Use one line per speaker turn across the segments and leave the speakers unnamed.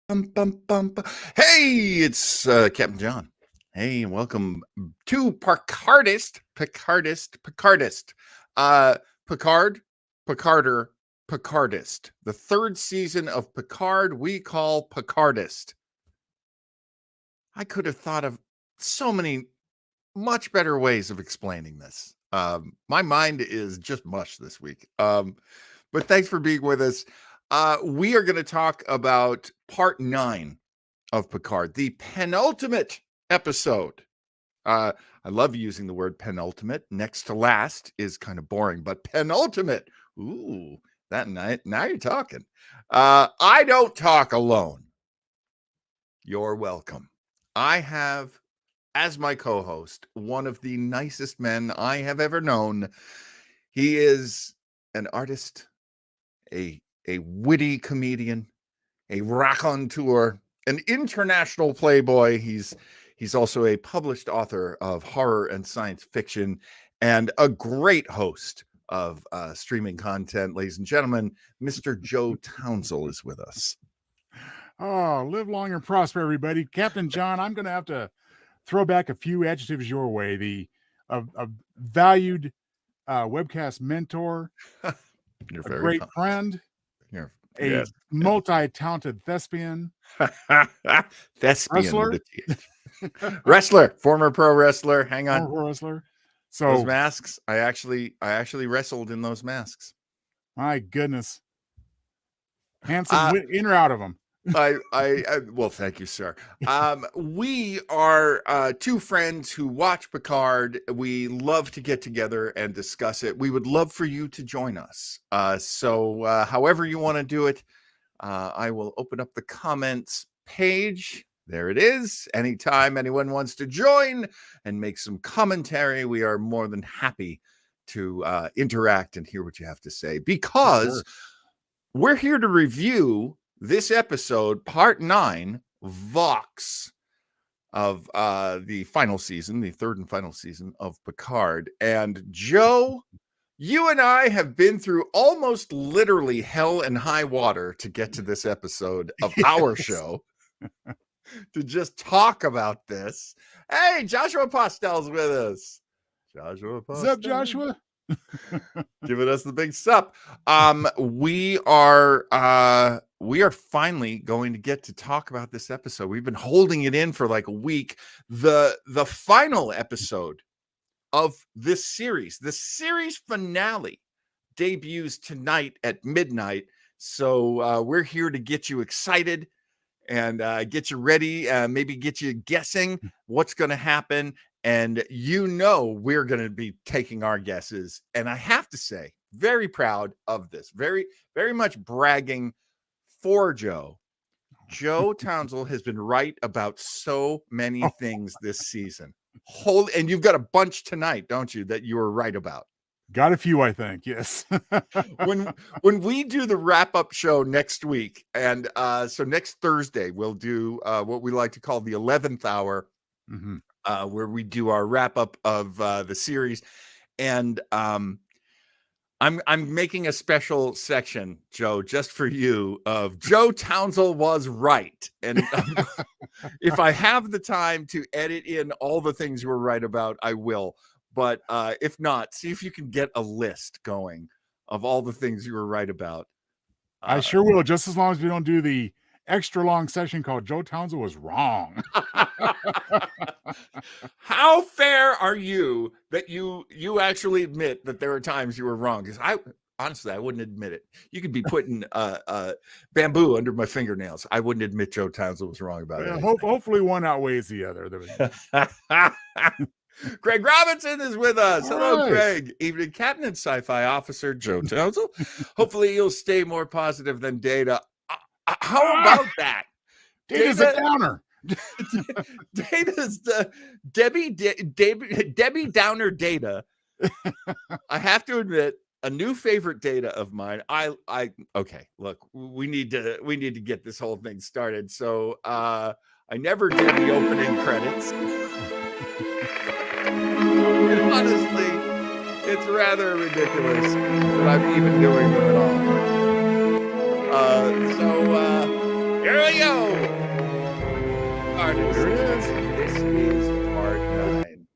Bum. Hey, it's Captain John. Hey, and welcome to PICARDEST. Picard, Picarder, Picardest. The third season of Picard we call PICARDEST. I could have thought of so many much better ways of explaining this. My mind is just mush this week. But thanks for being with us. We are going to talk about part 9 of Picard, the penultimate episode. I love using the word penultimate. Next to last is kind of boring, but penultimate. Ooh, that night. Now you're talking. I don't talk alone. You're welcome. I have, as my co-host, one of the nicest men I have ever known. He is an artist, a witty comedian, a raconteur, an international playboy. He's also a published author of horror and science fiction and a great host of streaming content. Ladies and gentlemen, Mr. Joe Townsell is with us.
Oh, live long and prosper, everybody. Captain John, I'm going to have to throw back a few adjectives your way. The valued webcast mentor,
You're
a
very
great
fun.
friend,
Yes.
multi-talented thespian,
Thespian. Wrestler, former pro wrestler. Hang on.
Pro wrestler. So
those masks, I actually wrestled in those masks.
My goodness. Handsome in or out of them.
Well, thank you, sir. We are two friends who watch Picard. We love to get together and discuss it. We would love for you to join us. So however you want to do it, I will open up the comments page. There it is. Anytime anyone wants to join and make some commentary, we are more than happy to interact and hear what you have to say, because we're here to review this episode, part 9, Vox, of the final season, the third and final season of Picard. And Joe, you and I have been through almost literally hell and high water to get to this episode of our show, to just talk about this. Hey, Joshua Postel's with us. Joshua Postel.
What's up, Joshua?
Giving us the big sup. We are finally going to get to talk about this episode. We've been holding it in for like a week. The final episode of this series, the series finale, debuts tonight at midnight. So we're here to get you excited and get you ready, maybe get you guessing what's going to happen. And we're going to be taking our guesses. And I have to say, very proud of this. Very, very much bragging for Joe. Joe Townsell has been right about so many things this season. And you've got a bunch tonight, don't you, that you were right about?
Got a few, I think. Yes.
when we do the wrap-up show next week, and so next Thursday, we'll do what we like to call the 11th hour.
Mm-hmm.
Where we do our wrap up of the series, and I'm making a special section, Joe, just for you, of Joe Townsell was right. And if I have the time to edit in all the things you were right about, I will. But if not, see if you can get a list going of all the things you were right about.
I sure will, just as long as we don't do the extra long session called Joe Townsell was wrong.
How fair are you that you actually admit that there are times you were wrong? Because I wouldn't admit it. You could be putting bamboo under my fingernails. I wouldn't admit Joe Townsell was wrong about it.
Hopefully one outweighs the other.
Craig Robinson is with us.
All
Hello,
right.
Craig. Evening Captain and Sci-Fi Officer Joe Townsell. Hopefully you'll stay more positive than Data. How about that?
Data's a downer.
Data's the Debbie Downer Data. I have to admit, a new favorite Data of mine. Okay, look, we need to get this whole thing started. So I never did the opening credits. And honestly, it's rather ridiculous that I'm even doing them at all. So here we go. it is.
There it is.
This is part 9.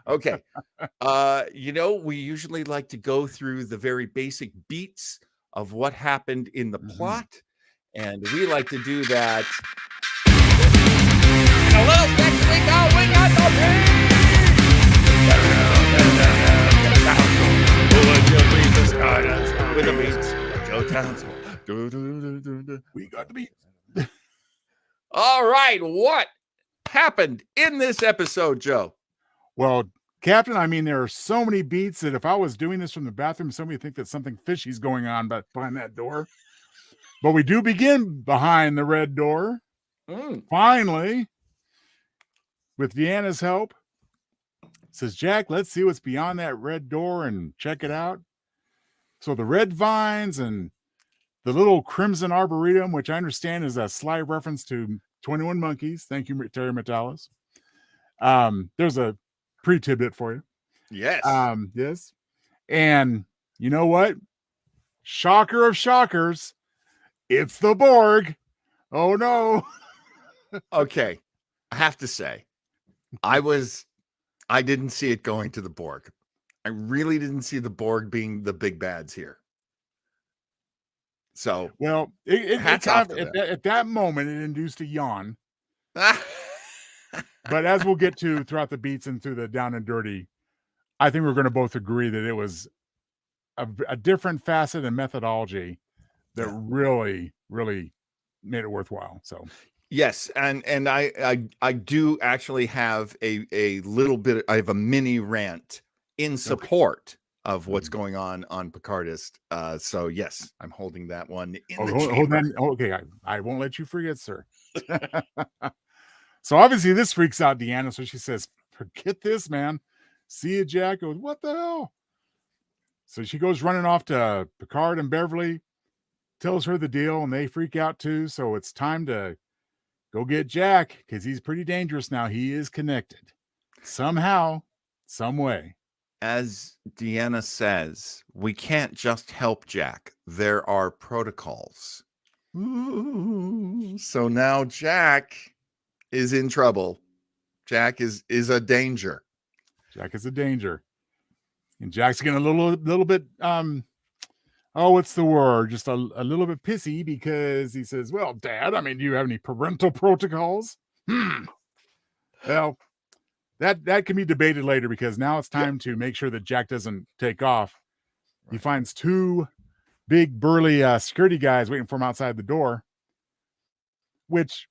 Okay. We usually like to go through the very basic beats of what happened in the plot, and we like to do that. In a little section we got the beats. With the beats. Joe Townsend.
We got the beats.
All right, what happened in this episode, Joe?
Well, Captain, I mean, there are so many beats that if I was doing this from the bathroom, somebody would think that something fishy's going on behind that door. But we do begin behind the red door. Finally, with Deanna's help, says, Jack, let's see what's beyond that red door and check it out. So the red vines and the little crimson arboretum, which I understand is a slight reference to 21 Monkeys. Thank you, Terry Metalis. There's a pre-tidbit for you.
Yes.
Yes. And you know what? Shocker of shockers. It's the Borg. Oh, no.
Okay. I have to say, I didn't see it going to the Borg. I really didn't see the Borg being the big bads here. So,
well, at that moment, it induced a yawn. But as we'll get to throughout the beats and through the down and dirty, I think we're going to both agree that it was a different facet and methodology that really, really made it worthwhile. So,
yes, and I do actually have a little bit. I have a mini rant in support of what's going on PICARDEST. So yes, I'm holding that one in the chamber.
Okay, I won't let you forget, sir. So obviously this freaks out Deanna, so she says, forget this, man. See you, Jack. Goes, what the hell? So she goes running off to Picard and Beverly, tells her the deal, and they freak out too. So it's time to go get Jack, because he's pretty dangerous now. He is connected somehow, some way.
As Deanna says, we can't just help Jack. There are protocols. Ooh. So now Jack is in trouble. Jack is a danger.
Jack is a danger. And Jack's getting a little bit, what's the word? Just a little bit pissy, because he says, well, Dad, I mean, do you have any parental protocols? Well, that can be debated later, because now it's time to make sure that Jack doesn't take off. He finds 2 big burly security guys waiting for him outside the door, which,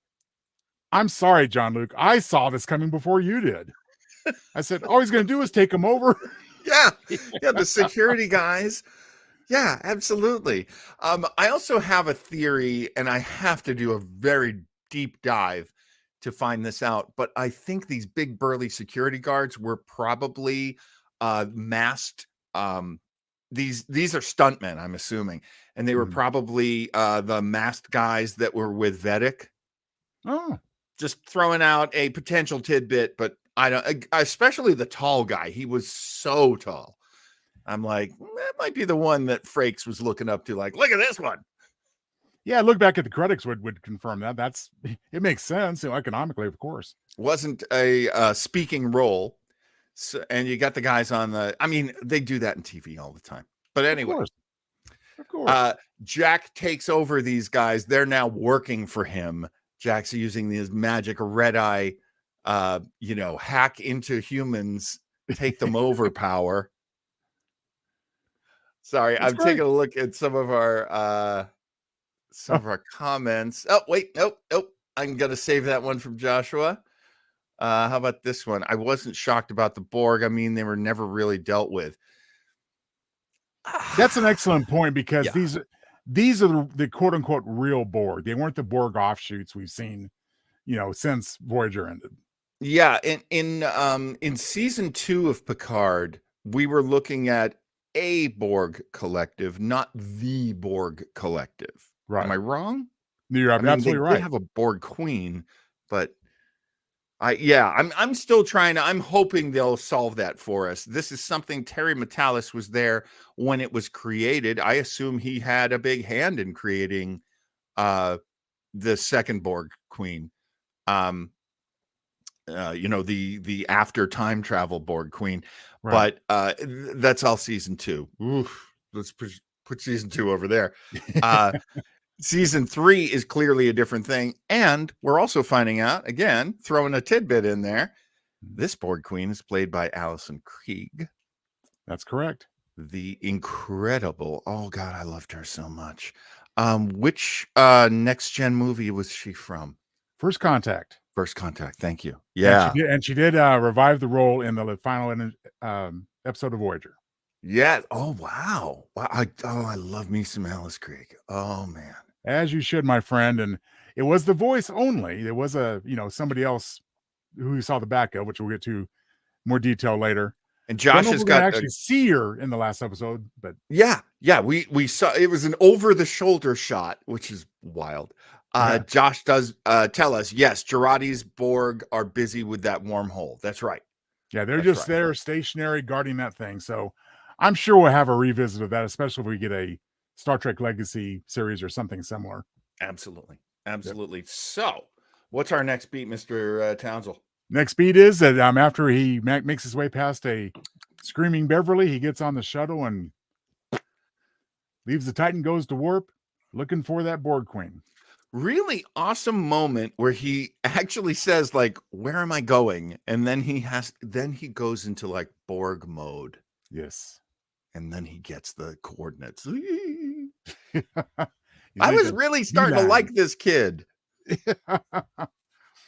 I'm sorry, John Luke, I saw this coming before you did. I said, all he's going to do is take him over.
Yeah, the security guys. Yeah, absolutely. I also have a theory, and I have to do a very deep dive to find this out, but I think these big burly security guards were probably masked. These are stuntmen, I'm assuming, and they were probably the masked guys that were with Vedic.
Oh,
just throwing out a potential tidbit, but I don't, especially the tall guy. He was so tall. I'm like, that might be the one that Frakes was looking up to, like, look at this one.
Yeah, look back at the credits would confirm that. It makes sense, economically, of course.
Wasn't a speaking role. So, and you got the guys on the, I mean, they do that in TV all the time. But anyway,
of course.
Jack takes over these guys. They're now working for him. Jack's using his magic red eye, hack into humans, take them over power. Sorry, I'm taking a look at some of our comments. Oh, wait, nope. I'm gonna save that one from Joshua. How about this one? I wasn't shocked about the Borg. I mean, they were never really dealt with.
That's an excellent point, because these are the quote unquote real Borg. They weren't the Borg offshoots we've seen, since Voyager ended.
Yeah, in season 2 of Picard, we were looking at a Borg collective, not the Borg collective.
Right?
Am I wrong?
You're absolutely right.
They have a Borg queen, but I'm still trying to. I'm hoping they'll solve that for us. This is something Terry Metalis was there when it was created. I assume he had a big hand in creating the second Borg queen.
the after time travel Borg Queen.
Right.
But that's all season 2. Oof, let's put season 2 over there. Uh, season 3 is clearly a different thing, and we're also finding out, again, throwing a tidbit in there, this Borg Queen is played by Alison Krieg.
That's correct.
The incredible, oh God, I loved her so much. Which next gen movie was she from?
First Contact.
First Contact. Thank you. Yeah.
And she did revive the role in the final episode of Voyager.
Yeah. Oh wow. Wow. I love me some Alice Krieg. Oh man.
As you should, my friend. And it was the voice only. There was somebody else who you saw the back of, which we'll get to more detail later.
And Josh has got
actually see her in the last episode, but
yeah, we saw it was an over the shoulder shot, which is wild. Josh does tell us, yes, Girardi's Borg are busy with that wormhole. That's right.
Yeah, they're just there stationary guarding that thing. So I'm sure we'll have a revisit of that, especially if we get a Star Trek Legacy series or something similar.
Absolutely. Yep. So what's our next beat, Mr. Townsend?
Next beat is that after he makes his way past a screaming Beverly, he gets on the shuttle and leaves the Titan, goes to warp, looking for that Borg Queen.
Really awesome moment where he actually says, like, where am I going? And then he goes into like Borg mode.
Yes.
And then he gets the coordinates. I was really starting to like this kid.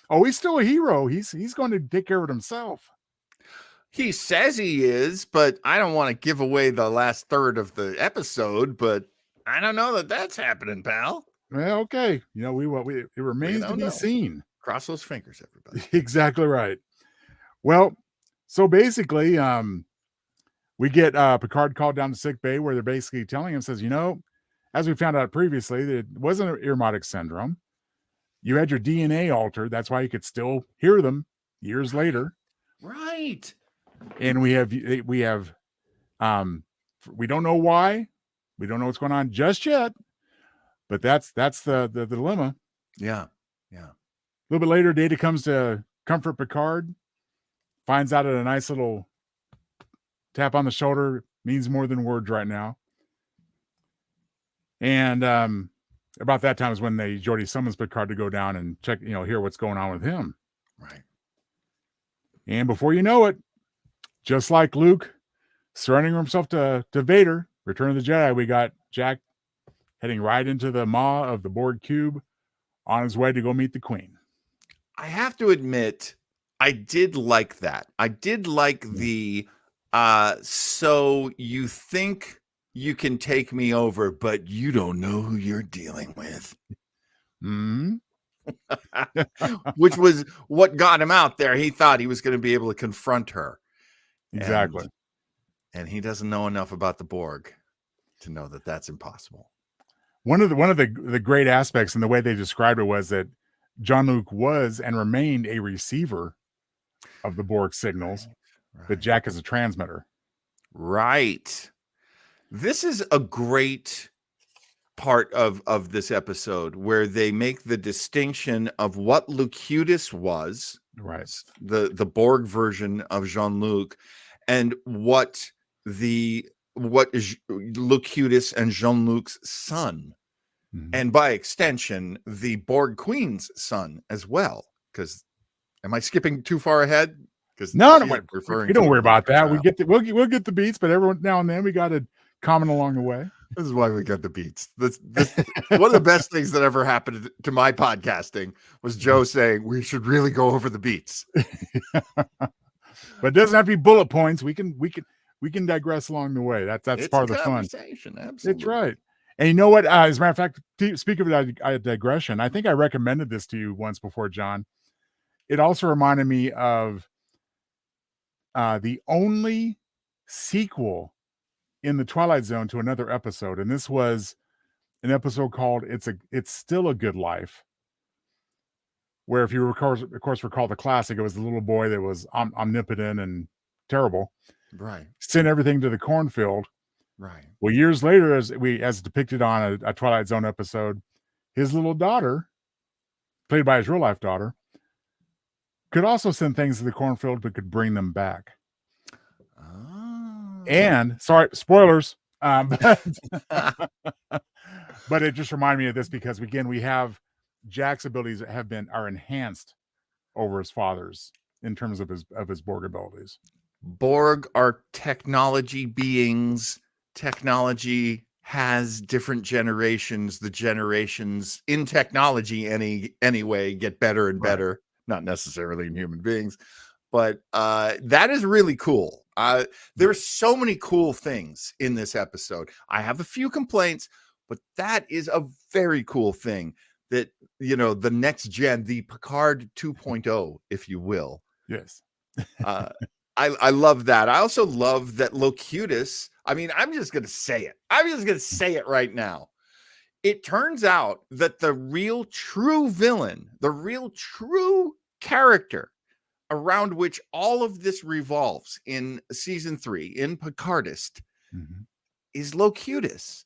Oh, he's still a hero. He's going to take care of it himself.
He says he is, but I don't want to give away the last third of the episode, but I don't know that that's happening, pal.
Well, okay. It remains to be seen.
Cross those fingers, everybody.
Exactly right. Well, so basically, we get Picard called down to sick bay where they're basically telling him, says, as we found out previously, that it wasn't an Irmotic syndrome. You had your DNA altered. That's why you could still hear them years later.
Right.
And we have, we don't know why. We don't know what's going on just yet. But that's the dilemma.
Yeah.
A little bit later, Data comes to comfort Picard. Finds out that a nice little tap on the shoulder means more than words right now. And about that time is when Geordi summons Picard to go down and check, hear what's going on with him.
Right.
And before you know it, just like Luke surrendering himself to Vader, Return of the Jedi, we got Jack heading right into the maw of the Borg cube on his way to go meet the Queen.
I have to admit, I did like that. I did like the so you think you can take me over, but you don't know who you're dealing with.
Mm-hmm.
Which was what got him out there. He thought he was going to be able to confront her.
Exactly.
And he doesn't know enough about the Borg to know that that's impossible.
One of the great aspects in the way they described it was that Jean-Luc was and remained a receiver of the Borg signals, but Jack is a transmitter.
Right. This is a great part of this episode where they make the distinction of what Locutus was,
right,
the Borg version of Jean-Luc, and what Locutus and Jean-Luc's son, and by extension the Borg Queen's son as well. Because am I skipping too far ahead? Because
no, we don't worry about that. We'll get the beats, but every now and then we got to comment along the way.
This is why we got the beats. This one of the best things that ever happened to my podcasting was Joe saying we should really go over the beats.
But it doesn't have to be bullet points. We can we can digress along the way. That's part of the fun.
Absolutely.
It's right. And you know what? As a matter of fact, speak of digression, I think I recommended this to you once before, John. It also reminded me of the only sequel in the Twilight Zone to another episode, and this was an episode called "It's Still a Good Life," where, if you of course recall the classic, it was the little boy that was omnipotent and terrible,
right?
Sent everything to the cornfield,
right?
Well, years later, as depicted on a Twilight Zone episode, his little daughter, played by his real life daughter, could also send things to the cornfield, but could bring them back.
Oh.
And sorry, spoilers. But it just reminded me of this because again, we have Jack's abilities that are enhanced over his father's in terms of his Borg abilities.
Borg are technology beings. Technology has different generations. The generations in technology anyway get better and better, not necessarily in human beings. But that is really cool. There's so many cool things in this episode. I have a few complaints, but that is a very cool thing that, the next gen, the Picard 2.0, if you will.
Yes.
I love that. I also love that Locutus, I'm just going to say it. I'm just going to say it right now. It turns out that the real true villain, the real true character around which all of this revolves in season 3 in PICARDEST is Locutus.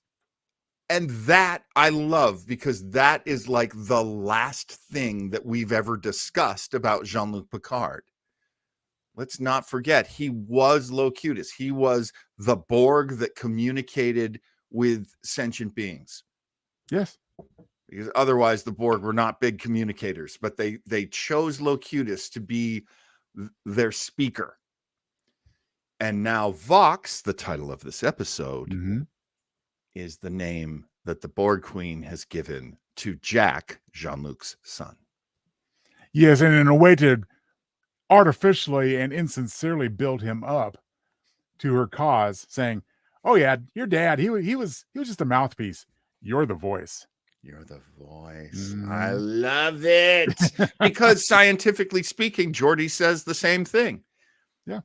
And that I love because that is like the last thing that we've ever discussed about Jean-Luc Picard. Let's not forget, he was Locutus. He was the Borg that communicated with sentient beings.
Yes.
Because otherwise the Borg were not big communicators, but they chose Locutus to be their speaker. And now Vox, the title of this episode, is the name that the Borg Queen has given to Jack, Jean-Luc's son.
Yes, and in a way to artificially and insincerely build him up to her cause, saying, "Oh yeah, your dad, he was just a mouthpiece. You're the voice.
You're the voice." I love it. Because scientifically speaking, Geordi says the same thing.
Yeah.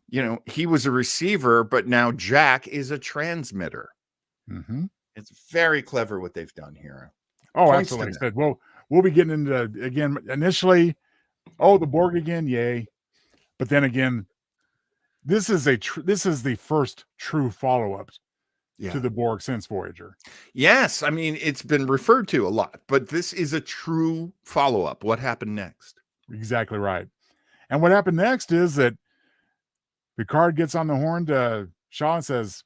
He was a receiver, but now Jack is a transmitter. It's very clever what they've done here.
Oh, absolutely. Like I said, well, we'll be getting into, again, initially, the Borg again, yay. But then again, this is the first true follow-up to the Borg since Voyager.
Yes, it's been referred to a lot, but this is a true follow-up. What happened next?
Exactly right. And what happened next is that Picard gets on the horn to Shaw and says,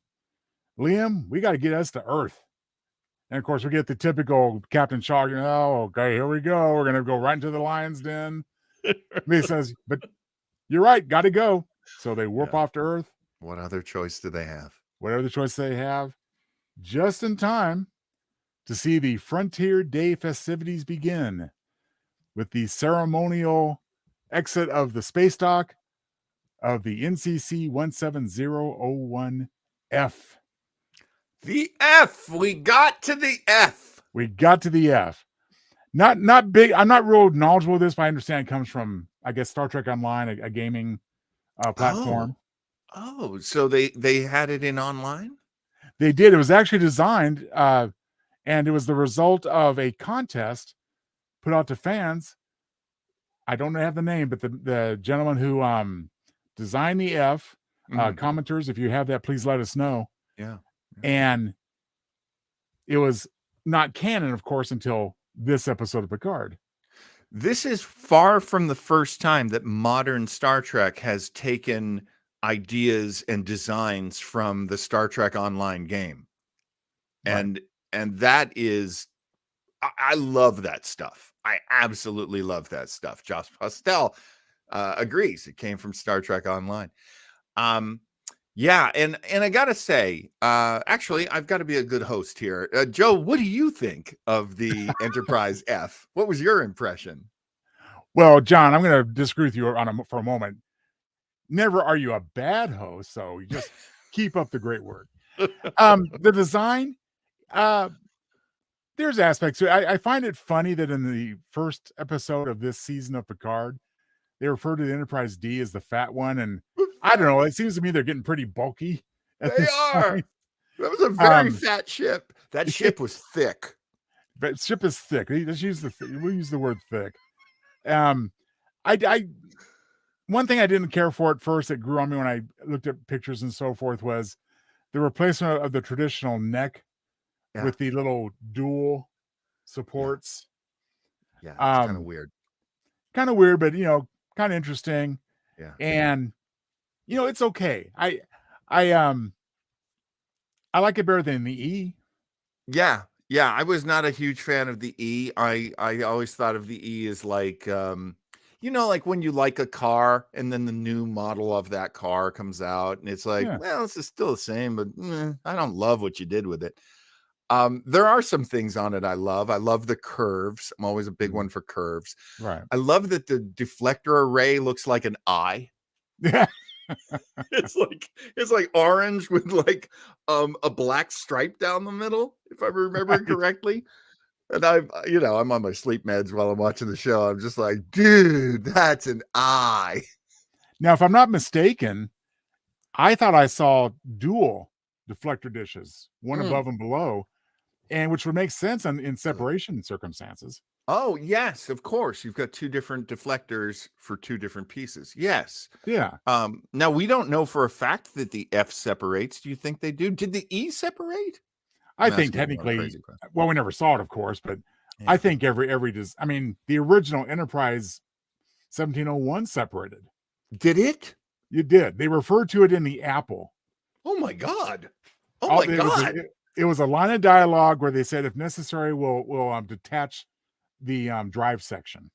"Liam, we got to get us to Earth." And of course, we get the typical Captain Shaw, okay, here we go. We're going to go right into the lion's den. He says, "But you're right, got to go." So they warp off to Earth.
What other choice do they have?
Whatever the choice they have, just in time to see the Frontier Day festivities begin with the ceremonial exit of the space dock of the NCC 17001F.
The F. We got to the F.
We got to the F. Not big. I'm not real knowledgeable of this, but I understand it comes from, I guess, Star Trek Online, a gaming platform.
Oh, so they had it in online?
They did. It was actually designed, and it was the result of a contest put out to fans. I don't have the name, but the gentleman who designed the F, commenters, if you have that, please let us know.
Yeah.
And it was not canon, of course, until this episode of Picard.
This is far from the first time that modern Star Trek has taken ideas and designs from the Star Trek Online game. Right. And that is, I love that stuff. I absolutely love that stuff. Josh Postel agrees. It came from Star Trek Online. Yeah, and I gotta say, actually, I've got to be a good host here. Joe, what do you think of the Enterprise F? What was your impression?
Well, John, I'm going to disagree with you for a moment. Never are you a bad host, so you just keep up the great work. The design, there's aspects to it. I find it funny that in the first episode of this season of Picard, they refer to the Enterprise D as the fat one, and I don't know. It seems to me they're getting pretty bulky.
They are. Point. That was a very fat ship. That ship was thick.
But ship is thick. Let's use we'll use the word thick. One thing I didn't care for at first that grew on me when I looked at pictures and so forth was the replacement of the traditional neck with the little dual supports.
Yeah, it's kind of weird.
Kind of weird, but kind of interesting.
Yeah.
And it's okay. I like it better than the E.
Yeah. Yeah. I was not a huge fan of the E. I always thought of the E as like, like when you like a car and then the new model of that car comes out and it's like,
Yeah.
well, this is still the same, but I don't love what you did with it. There are some things on it I love. I love the curves. I'm always a big one for curves.
Right.
I love that the deflector array looks like an eye.
Yeah.
It's like orange with like a black stripe down the middle, if I remember correctly. And I'm on my sleep meds while I'm watching the show. I'm just like, dude, that's an eye.
Now, if I'm not mistaken, I thought I saw dual deflector dishes, one above and below, and which would make sense in separation circumstances.
Oh, yes, of course. You've got two different deflectors for two different pieces. Yes.
Yeah.
Now we don't know for a fact that the F separates. Do you think they do? Did the E separate?
I think technically, well, we never saw it, of course, but
Yeah.
I think the original Enterprise 1701 separated.
Did it?
You did. They referred to it in the Apple.
Oh my God. Oh my God.
It was a line of dialogue where they said, if necessary, we'll detach the drive section.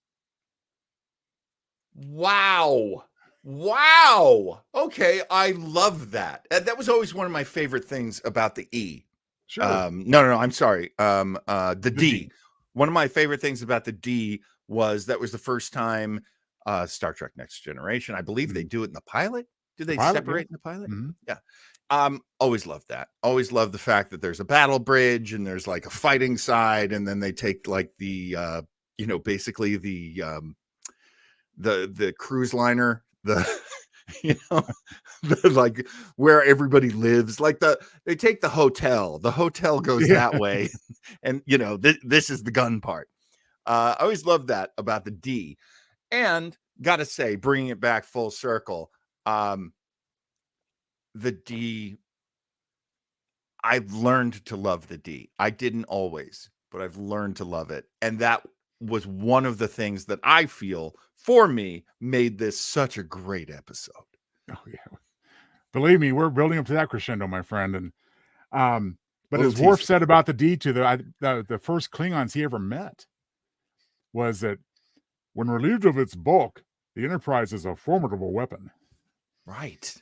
Wow. Wow. Okay. I love that. That was always one of my favorite things about the E.
Sure.
No. I'm sorry. The D. One of my favorite things about the D was that was the first time Star Trek Next Generation. I believe they do it in the pilot. Do they separate in the pilot? Yeah. Always loved that. Always loved the fact that there's a battle bridge and there's like a fighting side, and then they take like the basically the cruise liner, like where everybody lives, like they take the hotel goes that way, and this is the gun part. I always loved that about the D. And gotta say, bringing it back full circle, the D, I've learned to love the D. I didn't always, but I've learned to love it. And that was one of the things that I feel, for me, made this such a great episode.
Oh, yeah. Believe me, we're building up to that crescendo, my friend. And but as Worf said about the D to the first Klingons he ever met was that when relieved of its bulk, the Enterprise is a formidable weapon.
Right.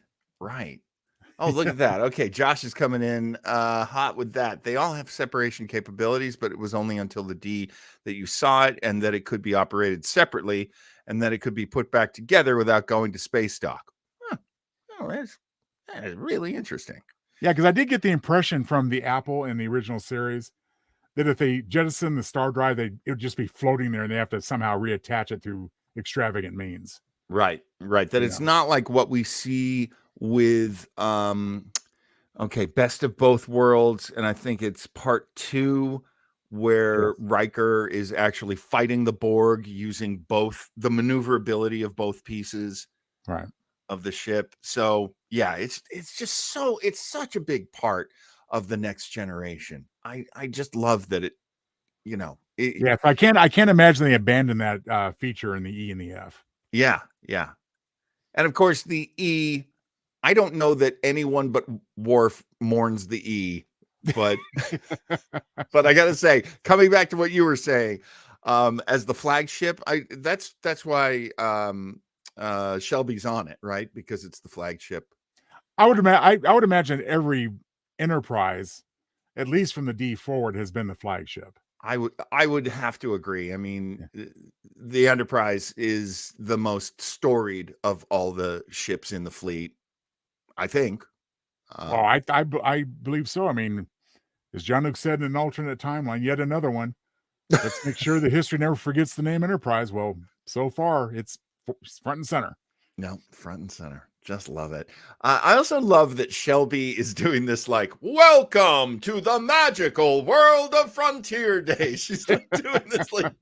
Oh, look at that. Okay, Josh is coming in hot with that. They all have separation capabilities, but it was only until the D that you saw it, and that it could be operated separately, and that it could be put back together without going to space dock. Huh. Oh, that is really interesting.
Yeah, because I did get the impression from the Apple in the original series that if they jettison the star drive, it would just be floating there, and they have to somehow reattach it through extravagant means.
Right. That it's not like what we see with Best of Both Worlds, and I think it's part 2 where Riker is actually fighting the Borg using both the maneuverability of both pieces of the ship. So yeah, it's such a big part of the Next Generation. I just love that it.
I can't imagine they abandoned that feature in the E and the F.
Yeah. And of course the E, I don't know that anyone but Worf mourns the E, but but I gotta say, coming back to what you were saying, as the flagship, that's why Shelby's on it, right? Because it's the flagship.
I would imagine every Enterprise, at least from the D forward, has been the flagship.
I would have to agree. I mean, the Enterprise is the most storied of all the ships in the fleet, I think.
I believe so. I mean, as Jean-Luc said in an alternate timeline, yet another one. Let's make sure that history never forgets the name Enterprise. Well, so far, it's front and center.
No, front and center. Just love it. I also love that Shelby is doing this like, welcome to the magical world of Frontier Day. She's like doing this like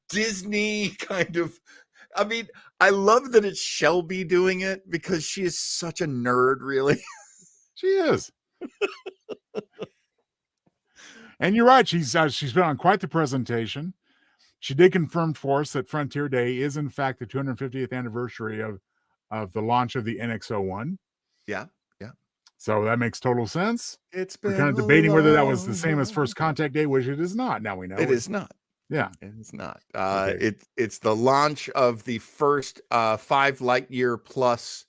Disney kind of. I mean, I love that it's Shelby doing it because she is such a nerd, really.
She is. And you're right. She's been on quite the presentation. she did confirm for us that Frontier Day is in fact the 250th anniversary of the launch of the NX-01.
Yeah. Yeah.
So that makes total sense.
It's
We're
been
kind of
a
debating whether that was the
long
same as
road.
First Contact Day, which it is not. Now we know
It is not.
Yeah.
It is not.
Okay.
It's the launch of the first 5 light year plus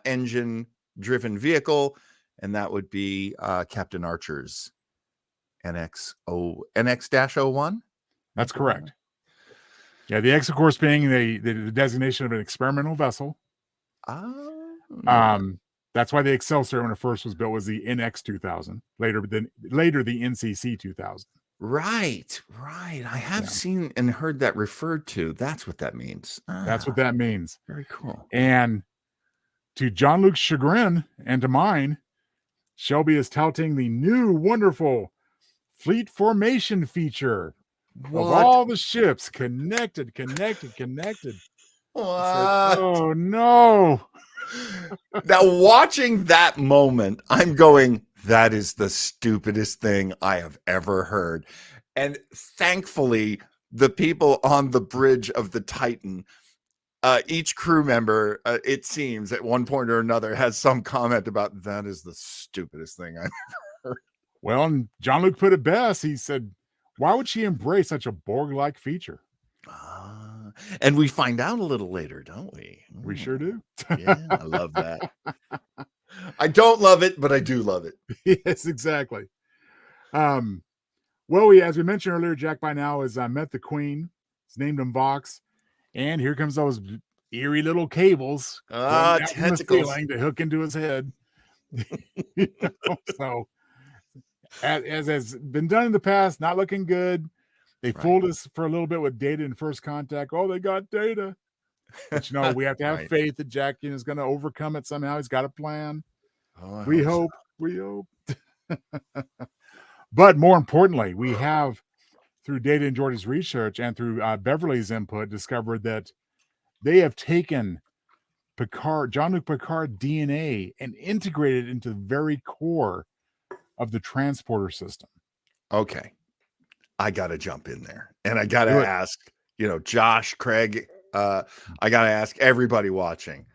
engine driven vehicle, and that would be Captain Archer's NX-01.
That's correct. Yeah, the X, of course, being the designation of an experimental vessel. That's why the Excelsior, when it first was built, was the NX 2000. Later the NCC 2000.
Right. I have seen and heard that referred to. That's what that means.
That's what that means.
Very cool.
And to John Luke's chagrin and to mine, Shelby is touting the new wonderful fleet formation feature of all the ships connected.
What?
Oh no.
Now, watching that moment, I'm going, that is the stupidest thing I have ever heard. And thankfully, the people on the bridge of the Titan, each crew member, it seems, at one point or another, has some comment about that is the stupidest thing I've ever heard.
Well, and John Luke put it best. He said, why would she embrace such a Borg-like feature?
And we find out a little later, don't we?
We sure do.
Yeah, I love that. I don't love it, but I do love it.
Yes, exactly. Well, as we mentioned earlier, Jack by now has met the Queen. He's named him Vox. And here comes those eerie little cables
tentacles
to hook into his head. So, as has been done in the past, not looking good. They fooled us for a little bit with Data and First Contact. Oh, they got Data. But, we have to have faith that Jack is going to overcome it somehow. He's got a plan.
Oh,
we hope. But more importantly, we have, through Data and Jordan's research and through Beverly's input, discovered that they have taken Jean-Luc Picard DNA and integrated it into the very core of the transporter system.
Okay. I got to jump in there. And I got to ask, Josh, Craig, I got to ask everybody watching.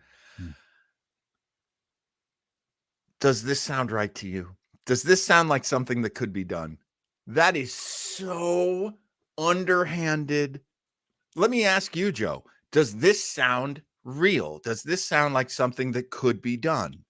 Does this sound right to you? Does this sound like something that could be done? That is so underhanded. Let me ask you, Joe, does this sound real? Does this sound like something that could be done?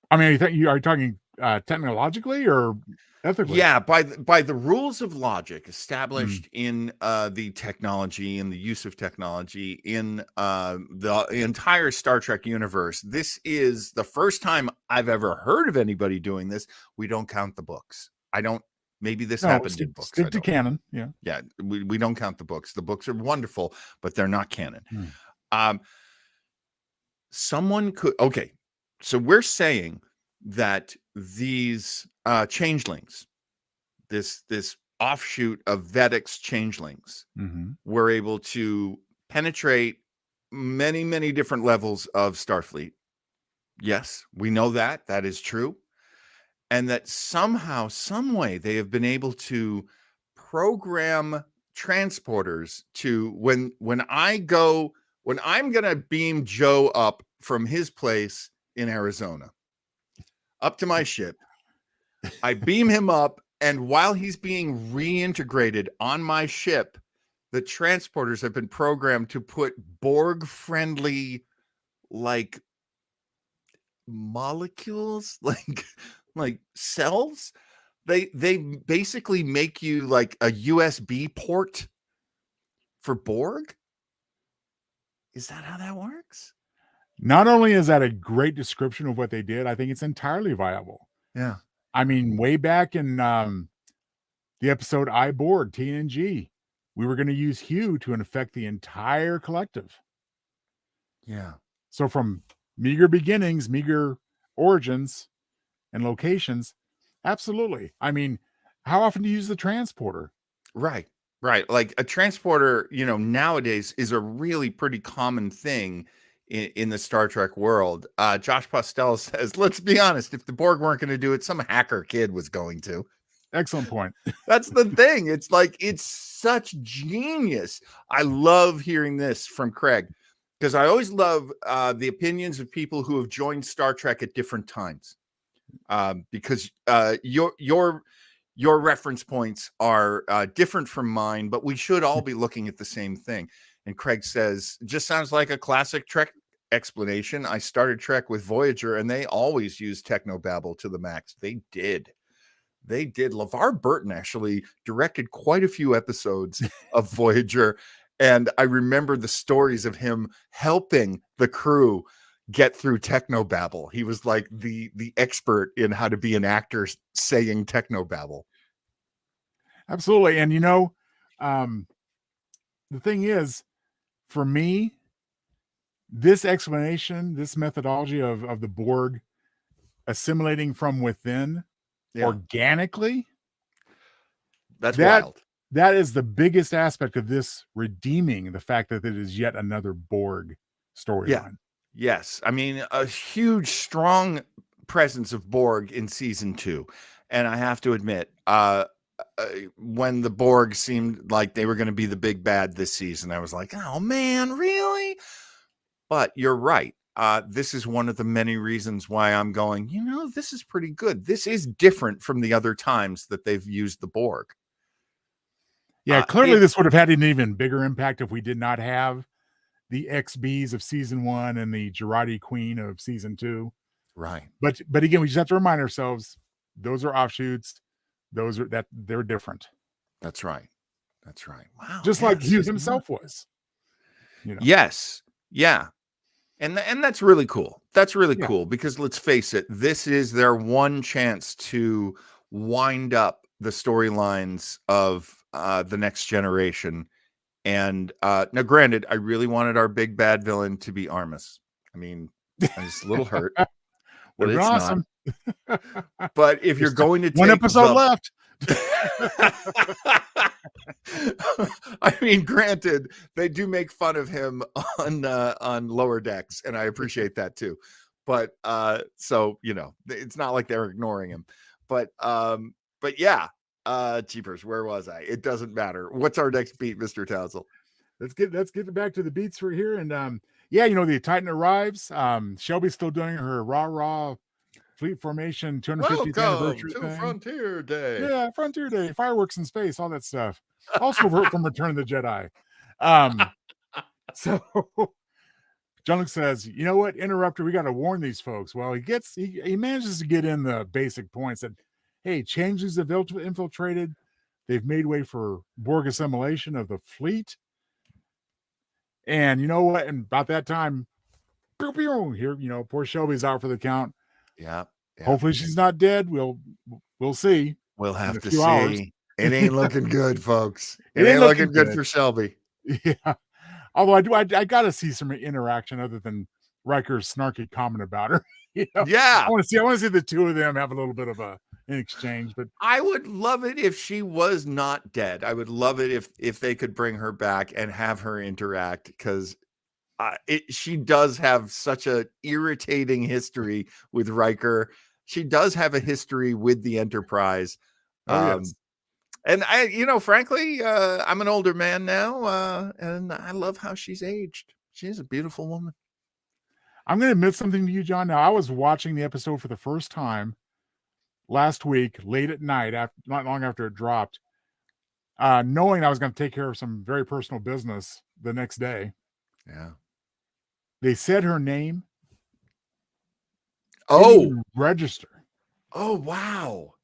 I mean, are you talking technologically or ethically?
Yeah, by the rules of logic established in the technology and the use of technology in the entire Star Trek universe, this is the first time I've ever heard of anybody doing this. We don't count the books. Maybe this happened in books.
Stick to canon.
Yeah, we don't count the books. The books are wonderful, but they're not canon. Someone could, okay, so we're saying that these changelings, this offshoot of Vedek's changelings, were able to penetrate many, many different levels of Starfleet. Yes, we know that. That is true. And that somehow, some way, they have been able to program transporters to when I'm going to beam Joe up from his place in Arizona up to my ship. I beam him up, and while he's being reintegrated on my ship, the transporters have been programmed to put Borg-friendly, like, molecules, like cells. They basically make you like a USB port for Borg. Is that how that works?
Not only is that a great description of what they did, I think it's entirely viable.
Yeah.
I mean, way back in the episode I Board, TNG, we were going to use Hugh to infect the entire collective.
Yeah.
So from meager beginnings, meager origins, and locations, absolutely. I mean, how often do you use the transporter?
Right. Like a transporter, nowadays is a really pretty common thing in the Star Trek world. Josh Postel says, let's be honest, if the Borg weren't going to do it, some hacker kid was going to.
Excellent point.
That's the thing. It's like, it's such genius. I love hearing this from Craig, because I always love the opinions of people who have joined Star Trek at different times. Because your reference points are different from mine, but we should all be looking at the same thing. And Craig says, just sounds like a classic Trek explanation. I started Trek with Voyager, and they always used technobabble to the max. They did. LeVar Burton actually directed quite a few episodes of Voyager. And I remember the stories of him helping the crew get through technobabble. He was like the expert in how to be an actor saying technobabble.
Absolutely. And the thing is, for me, this explanation, this methodology of the Borg assimilating from within organically,
that's wild.
That is the biggest aspect of this redeeming the fact that it is yet another Borg storyline.
Yes. I mean, a huge, strong presence of Borg in season 2. And I have to admit, when the Borg seemed like they were going to be the big bad this season, I was like, oh man, really? But you're right. This is one of the many reasons why I'm going, this is pretty good. This is different from the other times that they've used the Borg.
Yeah, clearly this would have had an even bigger impact if we did not have the XBs of season 1 and the Girardi Queen of season 2.
Right.
But again, we just have to remind ourselves, those are offshoots. They're different.
That's right. Wow.
Just like Hughes himself was.
Yes. Yeah. And that's really cool. That's really cool, because let's face it, this is their one chance to wind up the storylines of the next generation. And now, granted, I really wanted our big bad villain to be Armus. I mean, I'm just a little hurt, but it's awesome. Not. But if you're going to take
one episode left,
I mean, granted, they do make fun of him on Lower Decks, and I appreciate that too. But so it's not like they're ignoring him. But yeah. Jeepers, where was I? It doesn't matter. What's our next beat, Mr. Townsell?
Let's get back to the beats for here. And the Titan arrives. Shelby's still doing her rah fleet formation 250th anniversary
to
thing.
Frontier Day.
Yeah, Frontier Day, fireworks in space, all that stuff. Also from Return of the Jedi. So John Luke says, you know what, Interrupter, we got to warn these folks. Well, he manages to get in the basic points that, hey, changes have infiltrated. They've made way for Borg assimilation of the fleet. And you know what? And about that time, here, poor Shelby's out for the count.
Yeah.
Hopefully she's not dead. We'll see.
We'll have to see.
Hours.
It ain't looking good, folks. It ain't looking good for Shelby.
Yeah. Although I got to see some interaction other than Riker's snarky comment about her.
Yeah.
I want to see the two of them have a little bit of an exchange. But
I would love it if she was not dead. I would love it if they could bring her back and have her interact, because she does have such a irritating history with Riker. She does have a history with the Enterprise.
Yes.
And frankly, I'm an older man now, and I love how she's aged. She's a beautiful woman.
I'm going to admit something to you, John. Now, I was watching the episode for the first time last week, late at night, not long after it dropped, knowing I was going to take care of some very personal business the next day.
Yeah.
They said her name.
Oh,
register.
Oh, wow.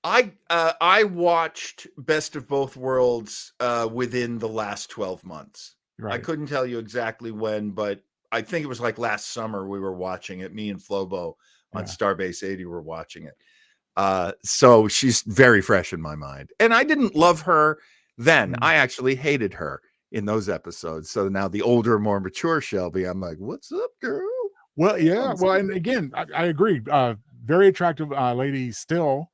I watched Best of Both Worlds within the last 12 months. Right. I couldn't tell you exactly when, but I think it was like last summer we were watching it. Me and Flobo on Starbase 80 were watching it. So she's very fresh in my mind. And I didn't love her then. I actually hated her in those episodes. So now the older, more mature Shelby, I'm like, what's up, girl?
Well, yeah. Well, and again, I agree. Very attractive lady still.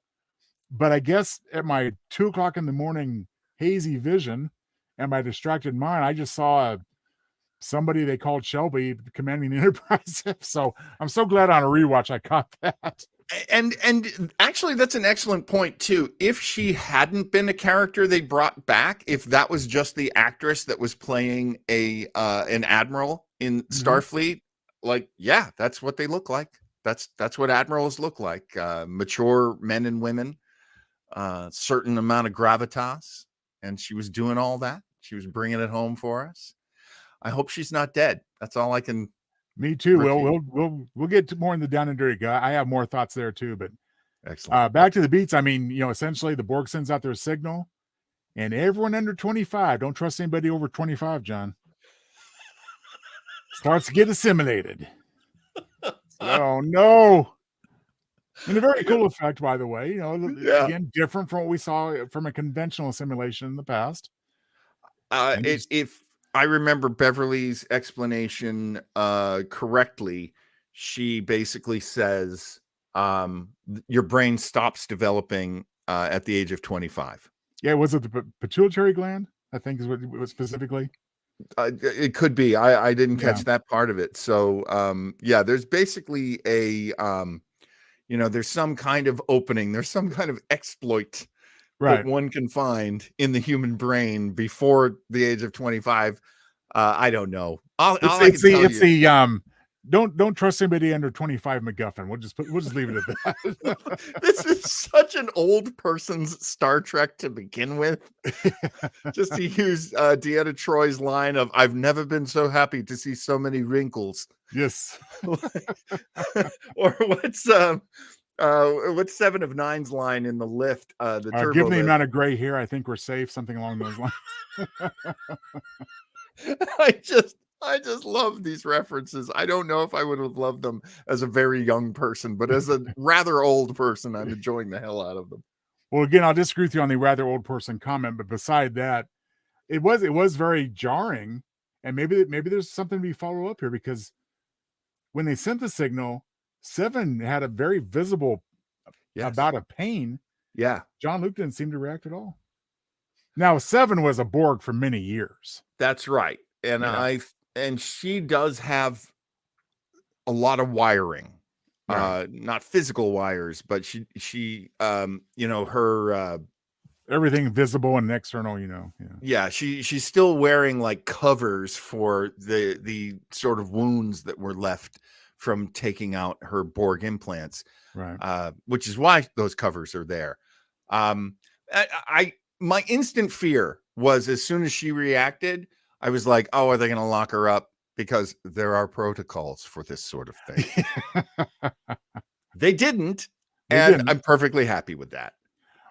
But I guess at my 2:00 in the morning hazy vision and my distracted mind, I just saw somebody they called Shelby commanding the Enterprise. So I'm so glad on a rewatch I caught that.
And actually, that's an excellent point too. If she hadn't been a character they brought back, if that was just the actress that was playing an admiral in Starfleet, like, yeah, that's what they look like. That's what admirals look like. Mature men and women, certain amount of gravitas, and she was doing all that. She was bringing it home for us. I hope she's not dead. That's all I can.
Me too.
repeat.
We'll get to more in the down and dirty. I have more thoughts there too, but
Excellent.
back to the beats. I mean, essentially the Borg sends out their signal, and everyone under 25, don't trust anybody over 25, John, starts to get assimilated. Oh no. And a very cool effect, by the way. Again, different from what we saw from a conventional assimilation in the past.
If I remember Beverly's explanation correctly, she basically says your brain stops developing at the age of 25.
Yeah, was it the pituitary gland? I think is what it was specifically.
It could be. I didn't catch that part of it. So there's basically there's some kind of opening. There's some kind of exploit that one can find in the human brain before the age of 25. I don't know.
Don't trust anybody under 25 MacGuffin. We'll just leave it at that.
This is such an old person's Star Trek to begin with. Just to use Deanna Troy's line of "I've never been so happy to see so many wrinkles."
Yes.
Or what's Seven of Nine's line in the lift? The turbo
given the
lift.
amount of gray hair, I think we're safe. Something along those lines.
I just love these references. I don't know if I would have loved them as a very young person, but as a rather old person, I'm enjoying the hell out of them.
Well, again, I'll disagree with you on the rather old person comment, but beside that, it was very jarring, and maybe there's something we follow up here, because when they sent the signal, Seven had a very visible bout of pain.
Yeah,
John Luke didn't seem to react at all. Now, Seven was a Borg for many years.
That's right, and she does have a lot of wiring. Not physical wires, but she her
everything visible and external,
she's still wearing like covers for the sort of wounds that were left from taking out her Borg implants,
right?
Which is why those covers are there. My instant fear was, as soon as she reacted, I was like, oh, are they going to lock her up? Because there are protocols for this sort of thing. They didn't. I'm perfectly happy with that.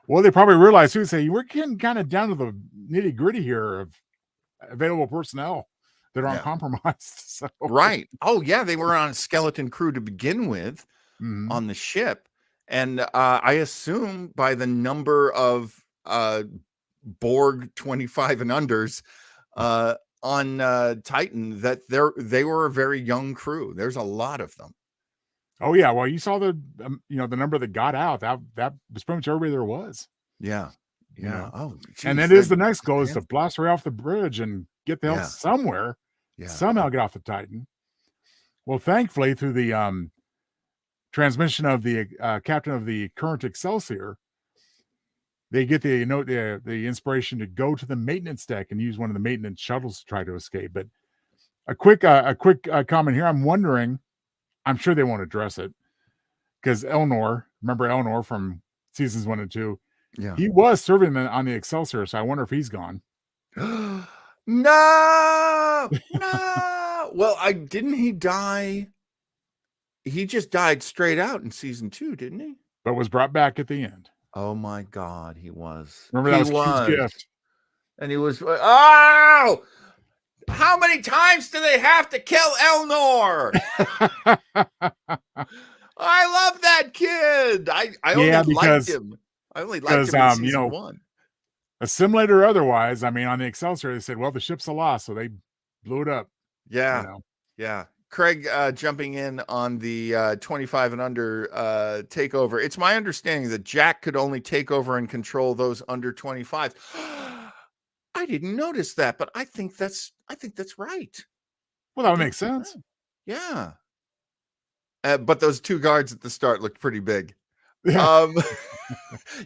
Well, they probably realized too, say, we're getting kind of down to the nitty gritty here of available personnel that aren't compromised. So.
Right. Oh, yeah. They were on a skeleton crew to begin with on the ship. And I assume by the number of Borg 25 and unders on Titan that they were a very young crew. There's a lot of them.
Oh yeah, well, you saw the the number that got out. That was pretty much everybody there was.
Yeah. Oh, geez,
and then the next goal is to blast her off the bridge and get the hell somewhere. Somehow get off the Titan. Well, thankfully, through the transmission of the captain of the current Excelsior, they get the inspiration to go to the maintenance deck and use one of the maintenance shuttles to try to escape. But a quick comment here. I'm wondering, I'm sure they won't address it, because remember Elnor from seasons 1 and 2?
Yeah,
he was serving on the Excelsior, so I wonder if he's gone.
No. Well, didn't he die? He just died straight out in season 2, didn't he?
But was brought back at the end.
Oh my God, he was.
Remember, that was Q's gift.
And he was. Oh, how many times do they have to kill Elnor? I love that kid. I only liked him. I only liked him in season 1.
Assimilator or otherwise, I mean, on the Excelsior, they said, well, the ship's a loss, so they blew it up.
Yeah. Yeah. Craig jumping in on the 25 and under takeover. It's my understanding that Jack could only take over and control those under 25. I didn't notice that, but I think that's right.
Well, that would make sense.
Yeah. but those two guards at the start looked pretty big.
Yeah.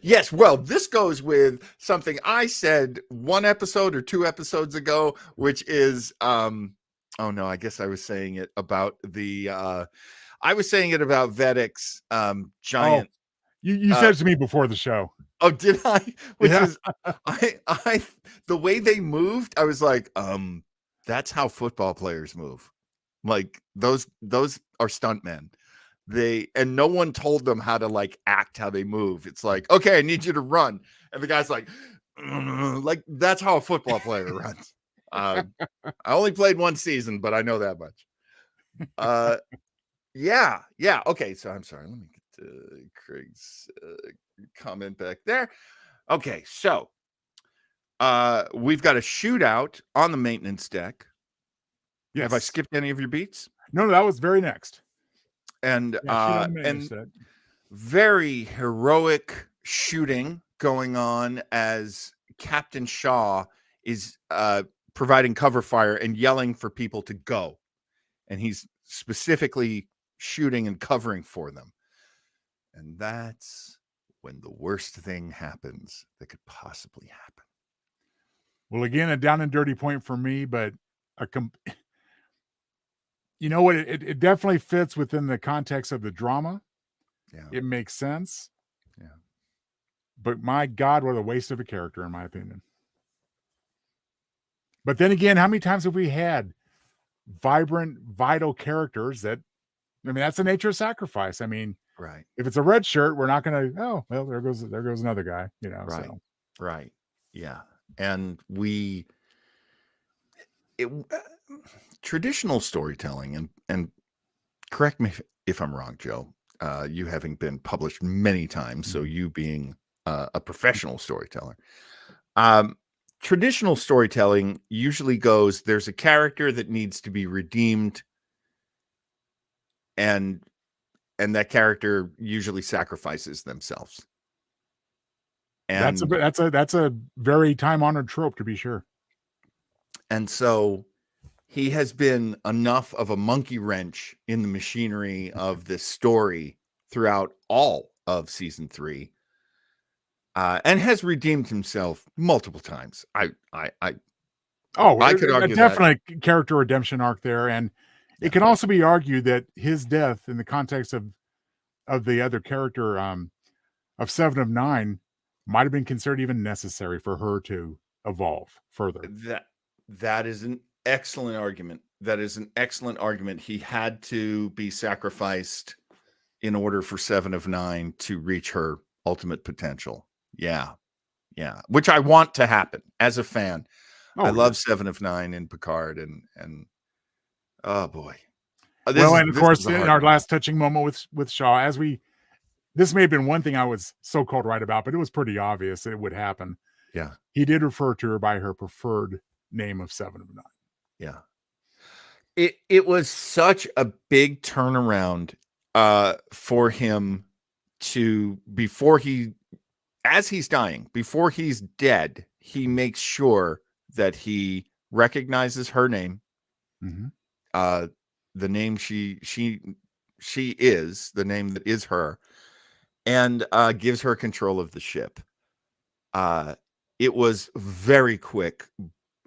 Yes, well, this goes with something I said 1 episode or 2 episodes ago, which is oh no, I guess I was saying it about the I was saying it about Vedek's giant.
You said it to me before the show.
Oh, did I? Which
Yeah.
is I the way they moved, I was like, that's how football players move. Like those are stuntmen. And no one told them how to like act how they move. It's like, okay, I need you to run. And the guy's like that's how a football player runs. I only played 1 season, but I know that much. Yeah. Okay, so I'm sorry. Let me get to Craig's comment back there. Okay, so we've got a shootout on the maintenance deck.
Yes.
Have I skipped any of your beats?
No, that was very next.
And
Yeah, and
very heroic shooting going on as Captain Shaw is providing cover fire and yelling for people to go. And he's specifically shooting and covering for them. And that's when the worst thing happens that could possibly happen.
Well, again, a down and dirty point for me, but you know what? It definitely fits within the context of the drama.
Yeah.
It makes sense.
Yeah.
But my God, what a waste of a character, in my opinion. But then again, how many times have we had vibrant, vital characters that, I mean, that's the nature of sacrifice. I mean,
right.
If it's a red shirt, we're not going to, oh, well, there goes another guy, you know.
Right.
So.
Right. Yeah. And traditional storytelling, and correct me if I'm wrong, Joe, you having been published many times, so you being a professional storyteller, traditional storytelling usually goes, there's a character that needs to be redeemed, and that character usually sacrifices themselves. And
that's a very time-honored trope, to be sure.
And so he has been enough of a monkey wrench in the machinery of this story throughout all of season 3, and has redeemed himself multiple times. I could argue
definitely character redemption arc there, and it can also be argued that his death, in the context of the other character of 7 of 9, might have been considered even necessary for her to evolve further.
That is an excellent argument. That is an excellent argument. He had to be sacrificed in order for 7 of 9 to reach her ultimate potential. Yeah. Which I want to happen as a fan. I love 7 of 9 in Picard, and oh boy.
And of course, in our last touching moment with Shaw, this may have been one thing I was so-called right about, but it was pretty obvious it would happen.
Yeah.
He did refer to her by her preferred name of 7 of 9.
Yeah. It was such a big turnaround for him to, as he's dying, before he's dead, he makes sure that he recognizes her name.
Mm-hmm.
The name she is, the name that is her, and gives her control of the ship. It was very quick.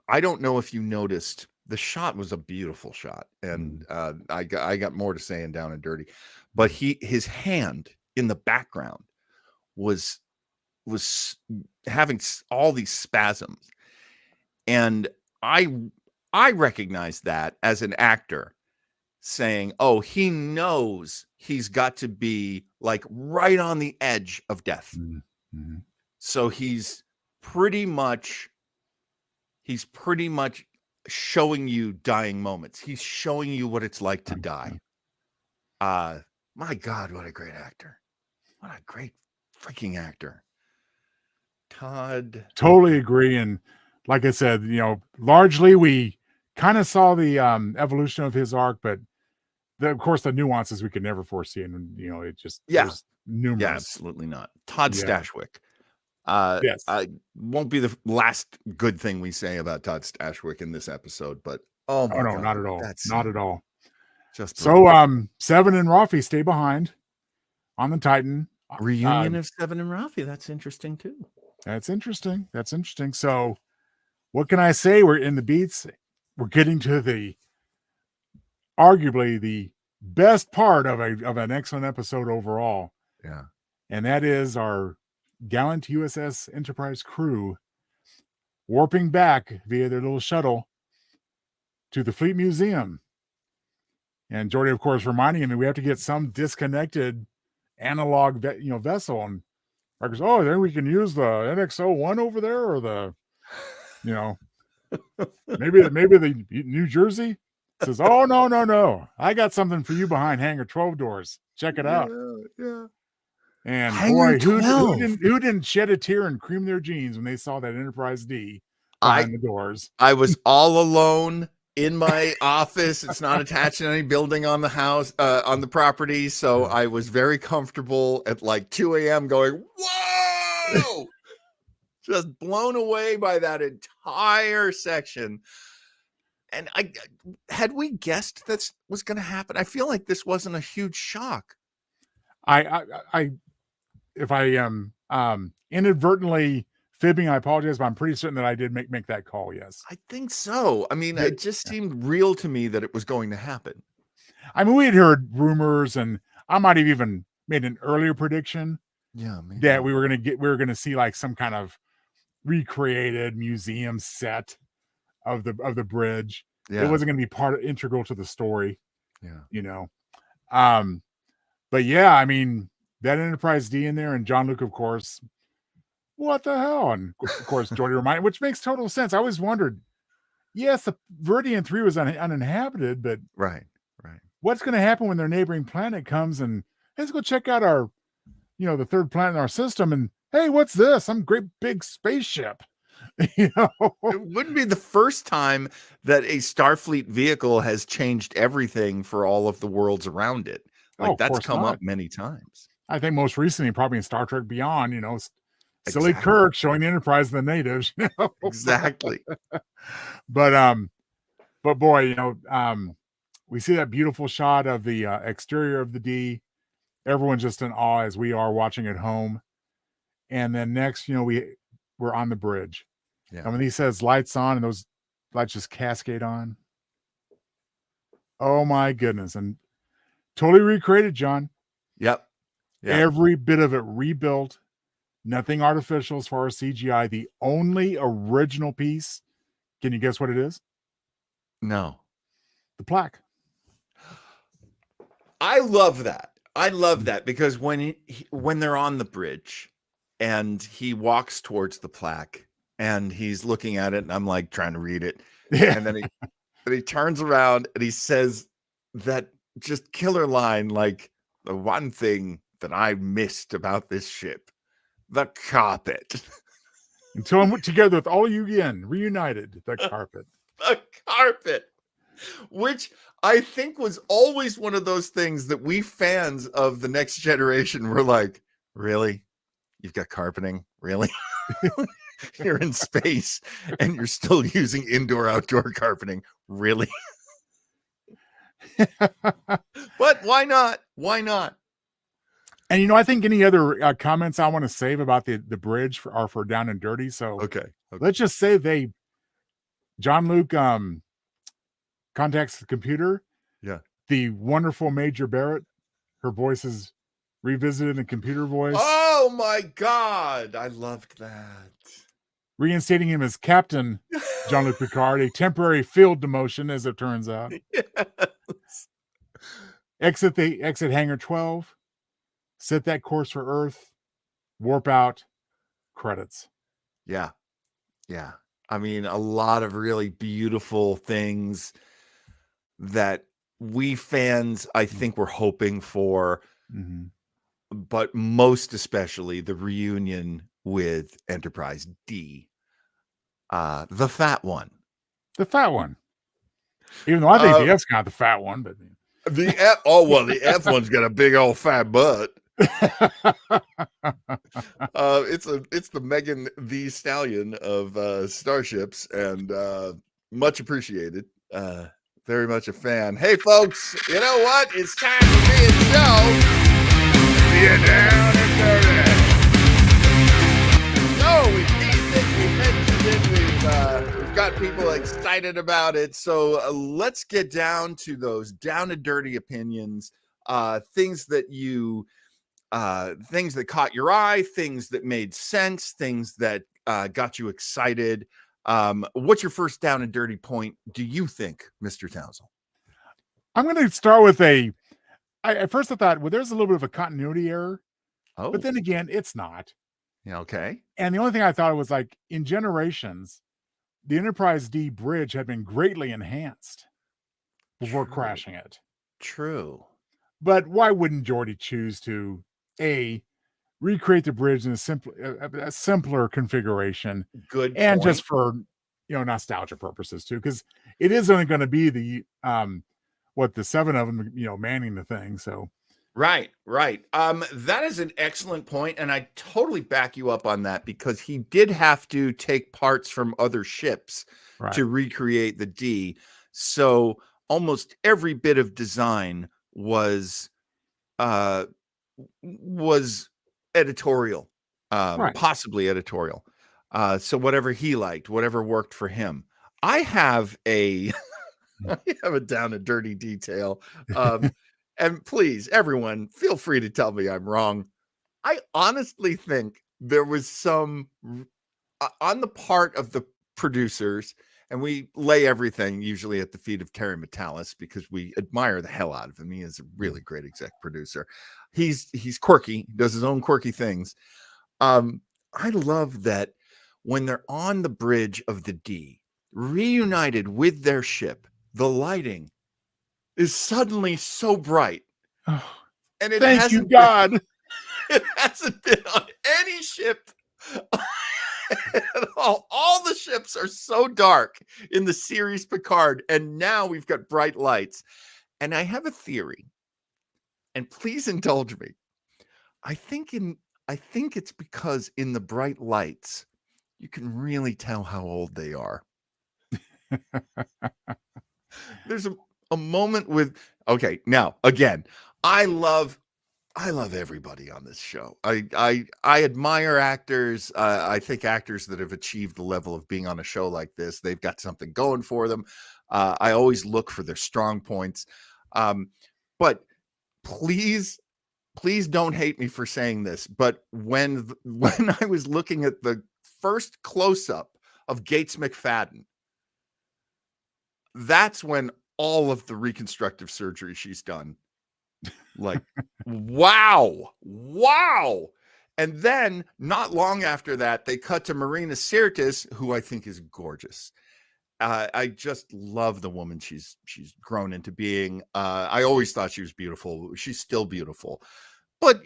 I don't know if you noticed, the shot was a beautiful shot, and I got more to say in Down and Dirty, but his hand in the background was having all these spasms, and I recognized that as an actor, saying, oh, he knows he's got to be like right on the edge of death.
Mm-hmm.
So he's pretty much showing you dying moments. He's showing you what it's like to die. My God, what a great actor. What a great freaking actor. Todd.
Totally agree. And like I said, largely we kind of saw the evolution of his arc, but of course the nuances we could never foresee. And, it just, there's numerous.
Yeah, absolutely not. Todd Stashwick.
Yes.
Won't be the last good thing we say about Todd Stashwick in this episode, but oh my God,
not at all. Not at all.
Just
So Seven and Rafi stay behind on the Titan.
reunion of Seven and Rafi. That's interesting too.
That's interesting. That's interesting. So what can I say? We're in the beats. We're getting to the arguably the best part of an excellent episode overall.
Yeah.
And that is our gallant USS Enterprise crew warping back via their little shuttle to the Fleet Museum. And Geordi, of course, reminding him that we have to get some disconnected analog vessel. And Mark goes, oh, then we can use the NX-01 over there, or the, maybe the New Jersey. Says, oh, no. I got something for you behind Hangar 12 doors. Check it out.
Yeah.
And
Hangar
boy,
12.
who didn't shed a tear and cream their jeans when they saw that Enterprise D behind the doors?
I was all alone in my office. It's not attached to any building on the house, on the property. So I was very comfortable at like 2 a.m. going, whoa, just blown away by that entire section. And had we guessed this was going to happen? I feel like this wasn't a huge shock.
If I am inadvertently fibbing, I apologize, but I'm pretty certain that I did make that call. Yes,
I think so. I mean, it just seemed real to me that it was going to happen.
I mean, we had heard rumors, and I might have even made an earlier prediction.
Yeah, maybe.
That we were gonna see like some kind of recreated museum set of the bridge.
Yeah.
It wasn't going to be integral to the story.
Yeah.
But yeah, I mean, that Enterprise D in there, and Jean-Luc, of course, what the hell? And of course, Geordi reminded, which makes total sense. I always wondered, yes, the Viridian 3 was uninhabited, but
right.
What's going to happen when their neighboring planet comes and, hey, let's go check out our, the third planet in our system, and hey, what's this? Some great big spaceship.
It wouldn't be the first time that a Starfleet vehicle has changed everything for all of the worlds around it. Like that's come up many times.
I think most recently, probably in Star Trek Beyond, silly Kirk showing the Enterprise to the natives.
Exactly.
But boy, we see that beautiful shot of the exterior of the D. Everyone's just in awe as we are watching at home. And then next, we're on the bridge.
Yeah.
And when he says lights on, and those lights just cascade on. Oh my goodness. And totally recreated, John.
Yep.
Every bit of it rebuilt. Nothing artificial as far as CGI. The only original piece, can you guess what it is?
No.
The plaque.
I love that. I love that because when they're on the bridge and he walks towards the plaque and he's looking at it, and I'm like trying to read it. Yeah. And then he turns around and he says that just killer line, like, the one thing that I missed about this ship, the carpet.
Until I'm together with all you again, reunited, the carpet.
The carpet. Which I think was always one of those things that we fans of The Next Generation were like, really? You've got carpeting? Really? You're in space and you're still using indoor-outdoor carpeting? Really? But why not? Why not?
And I think any other comments I want to save about the bridge are for Down and Dirty. So
okay.
Let's just say Jean-Luc contacts the computer.
Yeah.
The wonderful Major Barrett, her voice is revisited in computer voice.
Oh my God. I loved that.
Reinstating him as Captain Jean-Luc Picard, a temporary field demotion, as it turns out.
Yes.
Exit Hangar 12. Set that course for Earth. Warp out. Credits.
Yeah. I mean, a lot of really beautiful things that we fans, I think, were hoping for, but most especially the reunion with Enterprise D, the fat one.
The fat one. Even though I think the F's got the fat one, but
the F one's got a big old fat butt. It's the Megan the Stallion of starships, and much appreciated. Very much a fan. Hey, folks, you know what? It's time for me and Joe. See you down and dirty. So we teased it, we mentioned it, we've got people excited about it. So let's get down to those down and dirty opinions, things that caught your eye, things that made sense, things that got you excited. What's your first down and dirty point, do you think, Mr. Townsend?
I'm going to start with at first I thought, well, there's a little bit of a continuity error.
Oh,
But then again, it's not.
yeah, okay.
And the only thing I thought was like in Generations, the Enterprise D bridge had been greatly enhanced before
True.
crashing it.
True.
But why wouldn't Geordi choose to recreate the bridge in a simpler configuration?
Good
and
point.
just for nostalgia purposes too, because it is only going to be the the 7 of them manning the thing. So
right. That is an excellent point, and I totally back you up on that, because he did have to take parts from other ships to recreate the D. So almost every bit of design was editorial, possibly editorial. So whatever he liked, whatever worked for him. I have a down and dirty detail. And please, everyone, feel free to tell me I'm wrong. I honestly think there was some on the part of the producers, and we lay everything usually at the feet of Terry Metalis because we admire the hell out of him. He is a really great exec producer. He's quirky, does his own quirky things. I love that when they're on the bridge of the D, reunited with their ship, the lighting is suddenly so bright.
Oh,
and it
thank you, God.
It hasn't been on any ship at all. All the ships are so dark in the series Picard, and now we've got bright lights. And I have a theory, and please indulge me. I think it's because in the bright lights, you can really tell how old they are. There's a moment with, okay, now again, I love everybody on this show. I admire actors. I think actors that have achieved the level of being on a show like this, they've got something going for them. I always look for their strong points. But please don't hate me for saying this. But when I was looking at the first close-up of Gates McFadden, that's when all of the reconstructive surgery she's done, like, wow. And then not long after that, they cut to Marina Sirtis, who I think is gorgeous. I just love the woman she's grown into being. I always thought she was beautiful. She's still beautiful, but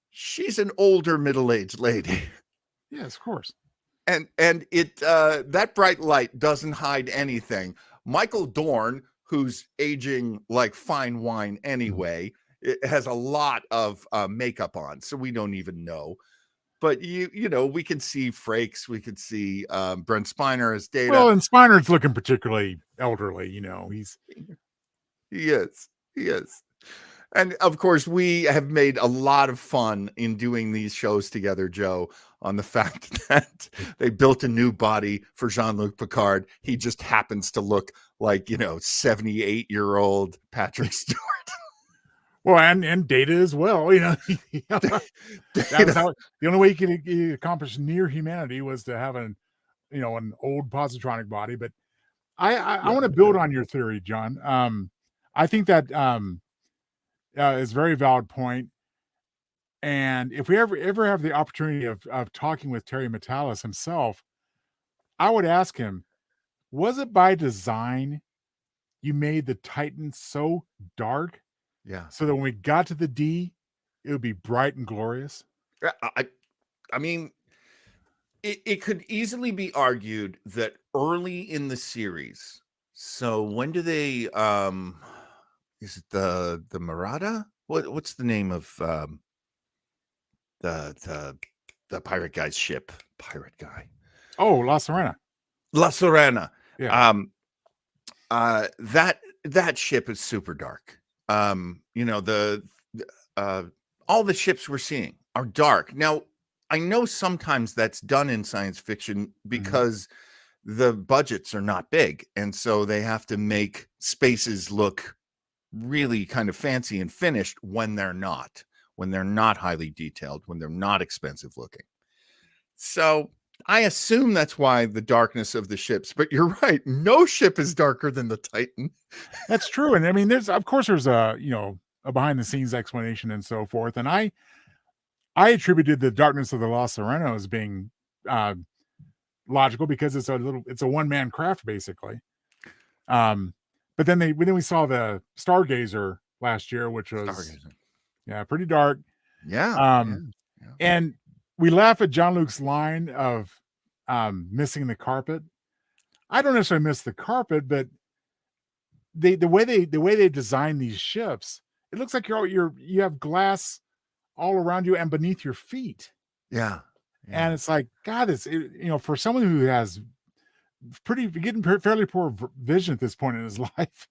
she's an older middle-aged lady.
Yes, of course.
And it that bright light doesn't hide anything. Michael Dorn, who's aging like fine wine anyway, it has a lot of makeup on, so we don't even know. But we can see Frakes, we could see Brent Spiner as Data.
Well, and Spiner's looking particularly elderly. He
is. And of course, we have made a lot of fun in doing these shows together, Joe, on the fact that they built a new body for Jean-Luc Picard. He just happens to look like, 78-year-old Patrick Stewart.
Well, and Data as well. That was how, the only way you could accomplish near humanity was to have an old positronic body. But I want to build on your theory, John. I think that is a very valid point. And if we ever have the opportunity of talking with Terry Metalis himself, I would ask him, was it by design you made the Titan so dark?
Yeah.
So that when we got to the D, it would be bright and glorious?
I mean, it could easily be argued that early in the series, so when do they is it the Murata? What's the name of the pirate guy's ship? Pirate guy.
Oh, La Serena.
La Serena.
Yeah.
That ship is super dark. You know, all the ships we're seeing are dark. Now, I know sometimes that's done in science fiction because the budgets are not big, and so they have to make spaces look really kind of fancy and finished when they're not highly detailed, when they're not expensive looking. So I assume that's why the darkness of the ships, but you're right. No ship is darker than the Titan.
That's true. And I mean, there's a, a behind the scenes explanation and so forth. And I attributed the darkness of the La Serena as being logical because it's a one-man craft basically. But then we saw the Stargazer last year, which was pretty dark.
Yeah.
And we laugh at Jean-Luc's line of missing the carpet. I don't necessarily miss the carpet, but the way they design these ships, it looks like you have glass all around you and beneath your feet.
Yeah.
And it's like, God, for someone who has fairly poor vision at this point in his life,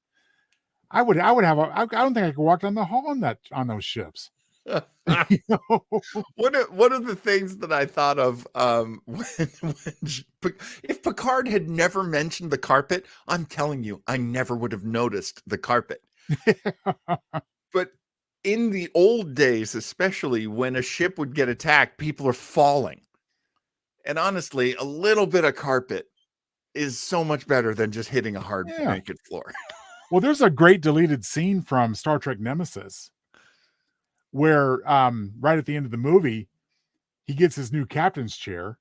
I don't think I could walk down the hall on those ships.
One of the things that I thought of if Picard had never mentioned the carpet, I'm telling you, I never would have noticed the carpet. But in the old days, especially when a ship would get attacked, people are falling. And honestly, a little bit of carpet is so much better than just hitting a hard naked floor.
Well, there's a great deleted scene from Star Trek Nemesis where right at the end of the movie, he gets his new captain's chair,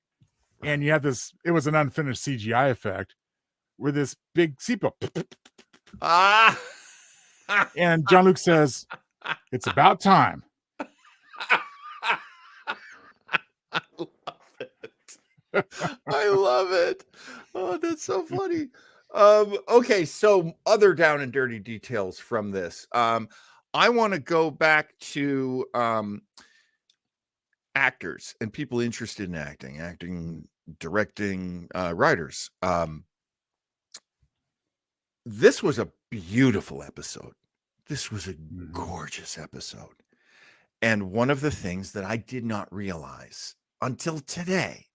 and you have it was an unfinished CGI effect where this big seatbelt. And Jean-Luc says, "It's about time."
I love it. Oh, that's so funny. Okay, so other down and dirty details from this. I want to go back to actors and people interested in acting, directing, writers. This was a beautiful episode. This was a gorgeous episode. And one of the things that I did not realize until today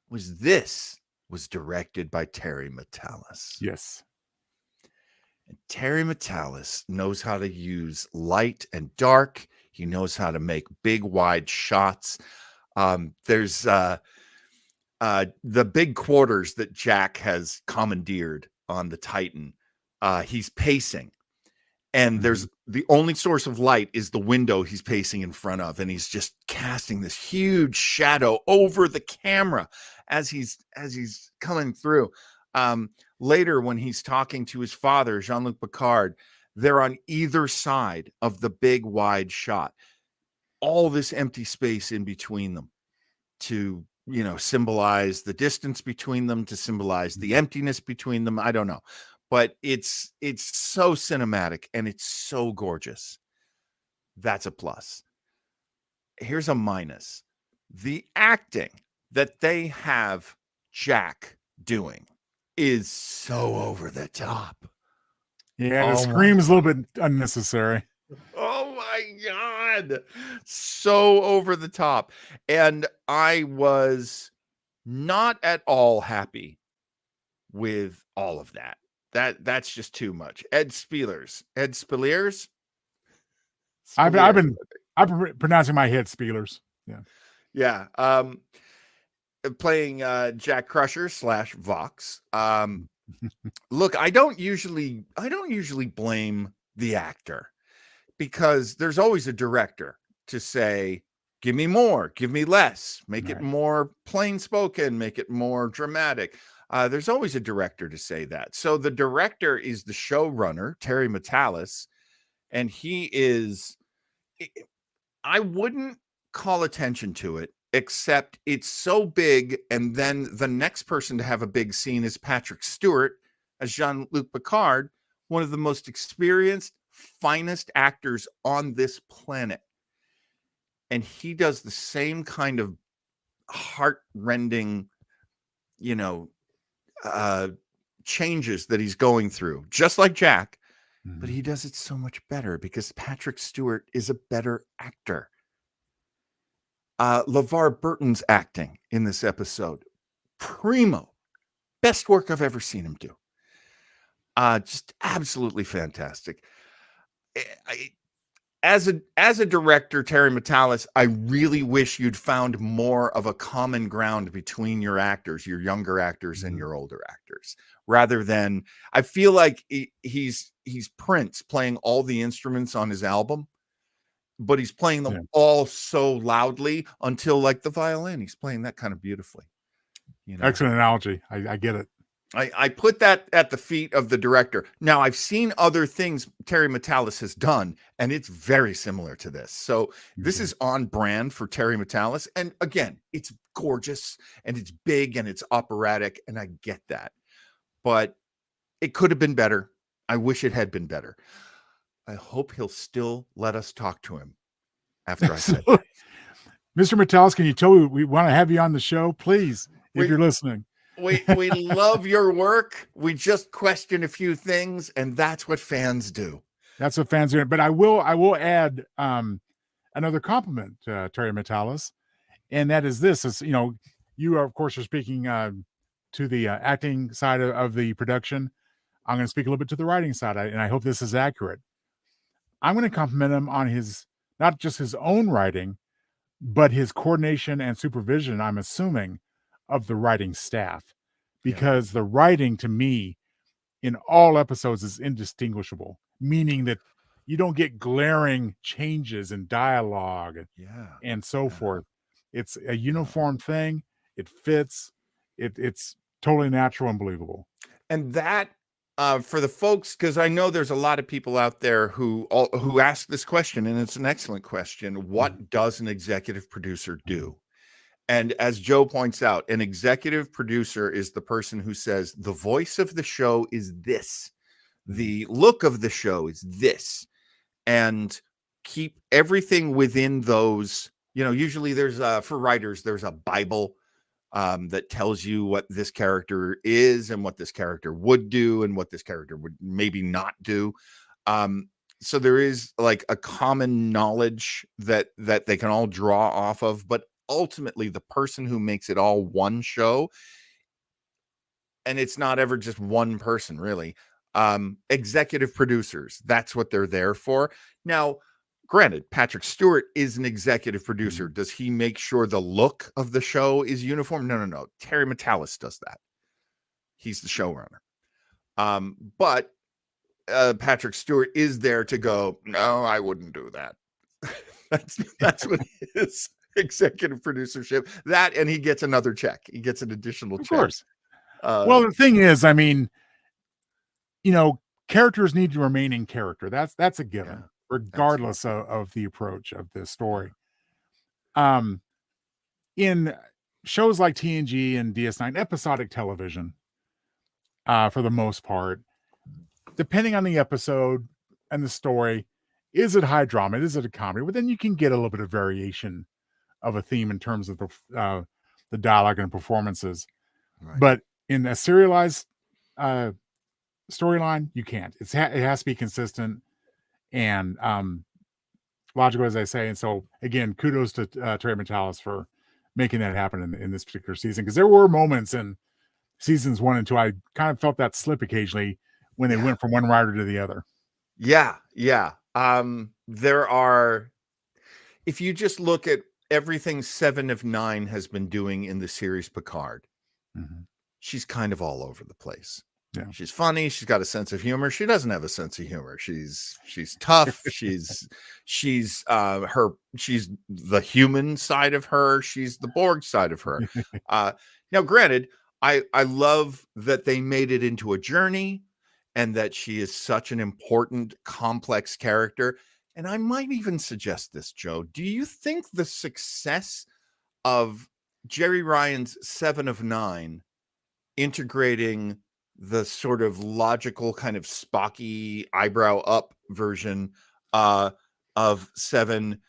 was this was directed by Terry Matalas.
Yes.
And Terry Matalas knows how to use light and dark. He knows how to make big, wide shots. There's the big quarters that Jack has commandeered on the Titan. He's pacing. And there's the only source of light is the window he's pacing in front of. And he's just casting this huge shadow over the camera as he's coming through. Later, when he's talking to his father, Jean-Luc Picard, they're on either side of the big wide shot. All this empty space in between them to, symbolize the distance between them, to symbolize the emptiness between them. I don't know. But it's so cinematic and it's so gorgeous. That's a plus. Here's a minus. The acting that they have Jack doing is so over the top.
Yeah, the scream is a little bit unnecessary.
Oh my God. So over the top. And I was not at all happy with all of that. That's just too much. Ed Spielers.
I've been pronouncing my head Spielers.
Yeah. Playing Jack Crusher / Vox. Look, I don't usually blame the actor because there's always a director to say, give me more, give me less, make it more plain spoken, make it more dramatic. There's always a director to say that. So the director is the showrunner, Terry Matalas, and I wouldn't call attention to it, except it's so big. And then the next person to have a big scene is Patrick Stewart as Jean-Luc Picard, one of the most experienced, finest actors on this planet. And he does the same kind of heart-rending, changes that he's going through, just like Jack, but
Mhm.
he does it so much better because Patrick Stewart is a better actor. LeVar Burton's acting in this episode, primo, best work I've ever seen him do. Just absolutely fantastic. As a director, Terry Matalas, I really wish you'd found more of a common ground between your actors, your younger actors and
Mhm.
your older actors, rather than I feel like he's Prince playing all the instruments on his album, but he's playing them
Yeah.
all so loudly until like the violin, he's playing that kind of beautifully. You know,
Excellent analogy. I get it.
I put that at the feet of the director. Now, I've seen other things Terry Matalas has done, and it's very similar to this. So this
Okay.
is on brand for Terry Matalas. And again, it's gorgeous and it's big and it's operatic, and I get that. But it could have been better. I wish it had been better. I hope he'll still let us talk to him after I said that.
Mr. Matalas, can you tell me we want to have you on the show, please, if
We
you're listening?
we love your work. We just question a few things, and that's what fans do.
That's what fans are. But I will add another compliment to Terry Matalas, and that is this: is you are, of course, are speaking to the acting side of the production. I'm going to speak a little bit to the writing side, and I hope this is accurate. I'm going to compliment him on his not just his own writing, but his coordination and supervision, I'm assuming, of the writing staff,
Yeah.
because the writing to me in all episodes is indistinguishable, meaning that you don't get glaring changes in dialogue
Yeah.
and so
Yeah.
forth. It's a uniform thing. It fits. It's totally natural and believable.
And that for the folks, because I know there's a lot of people out there who ask this question, and it's an excellent question. What does an executive producer do? And as Joe points out, an executive producer is the person who says the voice of the show is this, the look of the show is this, and keep everything within those. Usually there's for writers, there's a Bible that tells you what this character is and what this character would do and what this character would maybe not do. So there is like a common knowledge that they can all draw off of, but ultimately the person who makes it all one show, and it's not ever just one person really. Executive producers, that's what they're there for. Now, granted, Patrick Stewart is an executive producer. Does he make sure the look of the show is uniform? No. Terry Matalas does that. He's the showrunner. But Patrick Stewart is there to go, no, I wouldn't do that. That's what his executive producership. That, and he gets another check. He gets an additional
Of
check.
course. Well, the thing is, I mean, characters need to remain in character. That's a given, regardless of the approach of the story. In shows like TNG and DS9, episodic television, for the most part, depending on the episode and the story, is it high drama? Is it a comedy? But then you can get a little bit of variation of a theme in terms of the dialogue and performances.
Right.
But in a serialized storyline, you can't. It has to be consistent and logical, as I say. And so, again, kudos to Terry Matalas for making that happen in this particular season, because there were moments in seasons 1 and 2 I kind of felt that slip occasionally when they went from one writer to the other.
Yeah. There are, if you just look at everything 7 of 9 has been doing in the series Picard, she's kind of all over the place.
Yeah.
She's funny. She's got a sense of humor. She doesn't have a sense of humor. She's tough. she's the human side of her. She's the Borg side of her. Now, granted, I love that they made it into a journey and that she is such an important, complex character. And I might even suggest this, Joe. Do you think the success of Jerry Ryan's 7 of 9 integrating the sort of logical kind of Spocky eyebrow up version of 7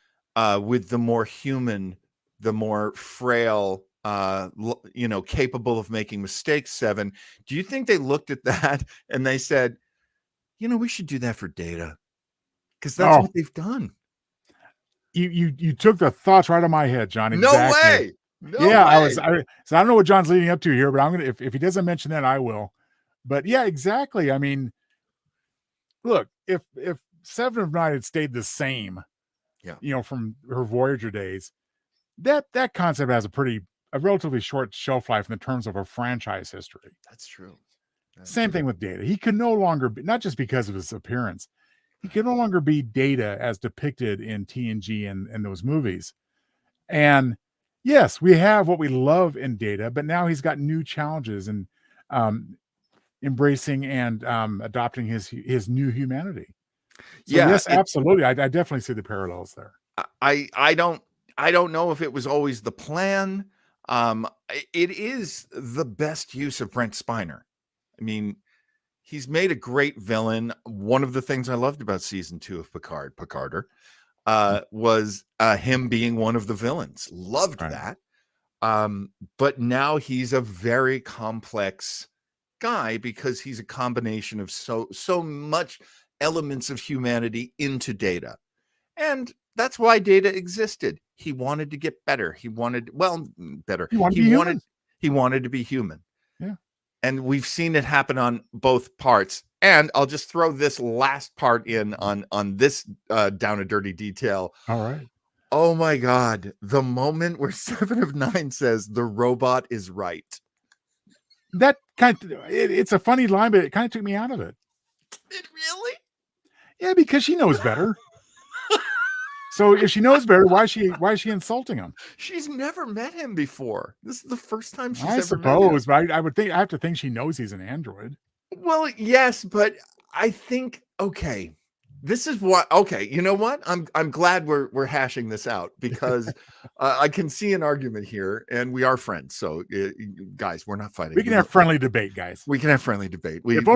with the more human, the more frail capable of making mistakes, 7. Do you think they looked at that and they said, we should do that for Data? Because that's
Oh,
what they've done.
you took the thoughts right out of my head, John.
No
Exactly.
way. No
Yeah,
way.
so I don't know what John's leading up to here, but I'm gonna if he doesn't mention that, I will. But yeah, exactly. I mean, look, if Seven of Nine had stayed the same, from her Voyager days, that concept has a relatively short shelf life in the terms of a franchise history.
That's true.
Same thing with Data. He could no longer be, not just because of his appearance, he could no longer be Data as depicted in TNG and those movies. And yes, we have what we love in Data, but now he's got new challenges and embracing and adopting his new humanity. So yes, absolutely. I definitely see the parallels there.
I don't know if it was always the plan. It is the best use of Brent Spiner. I mean, he's made a great villain. One of the things I loved about season 2 of Picarder, was him being one of the villains. Loved that. But now he's a very complex guy because he's a combination of so much elements of humanity into Data. And that's why Data existed. He wanted to get better. He wanted better. He wanted to be human.
Yeah.
And we've seen it happen on both parts. And I'll just throw this last part in on this down a dirty detail.
All right.
Oh my God. The moment where 7 of 9 says the robot is right.
That it's a funny line, but it kind of took me out of it.
It really?
Yeah, because she knows better. So if she knows better, why is she insulting him?
She's never met him before. This is the first time she's
ever
met him.
But I have to think she knows he's an android.
Well, yes, but I think this is what you know what? I'm glad we're hashing this out because I can see an argument here, and we are friends. So guys, we're not fighting.
We can have friendly debate, guys.
We can have friendly debate.
If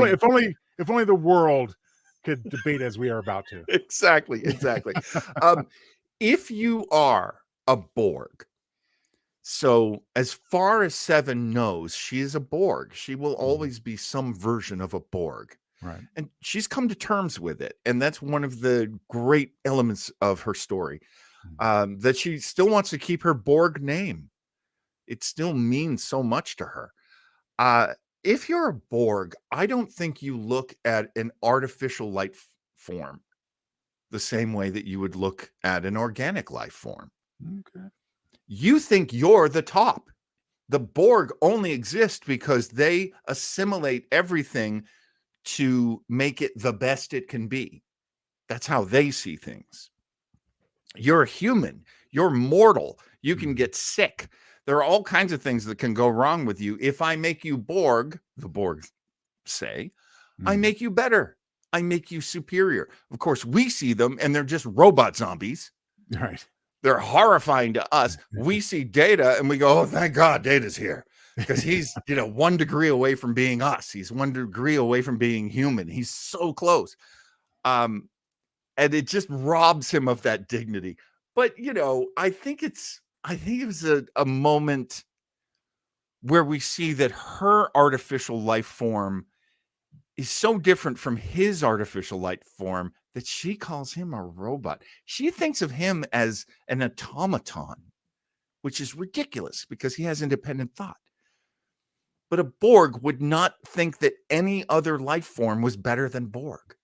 only the world could debate as we are about to.
Exactly. If you are a Borg, so as far as 7 knows, she is a Borg. She will always be some version of a Borg.
Right.
And she's come to terms with it. And that's one of the great elements of her story, that she still wants to keep her Borg name. It still means so much to her. If you're a Borg, I don't think you look at an artificial life form the same way that you would look at an organic life form.
Okay.
You think you're the top. The Borg only exist because they assimilate everything to make it the best it can be. That's how they see things. You're a human. You're mortal. You can get sick. There are all kinds of things that can go wrong with you. If I make you Borg, the Borg say, I make you better. I make you superior. Of course, we see them and they're just robot zombies.
Right.
They're horrifying to us. We see Data and we go, oh, thank God Data's here. Because he's 1 degree away from being us. He's 1 degree away from being human. He's so close. And it just robs him of that dignity. But I think it was a moment where we see that her artificial life form is so different from his artificial life form that she calls him a robot. She thinks of him as an automaton, which is ridiculous because he has independent thought. But a Borg would not think that any other life form was better than Borg.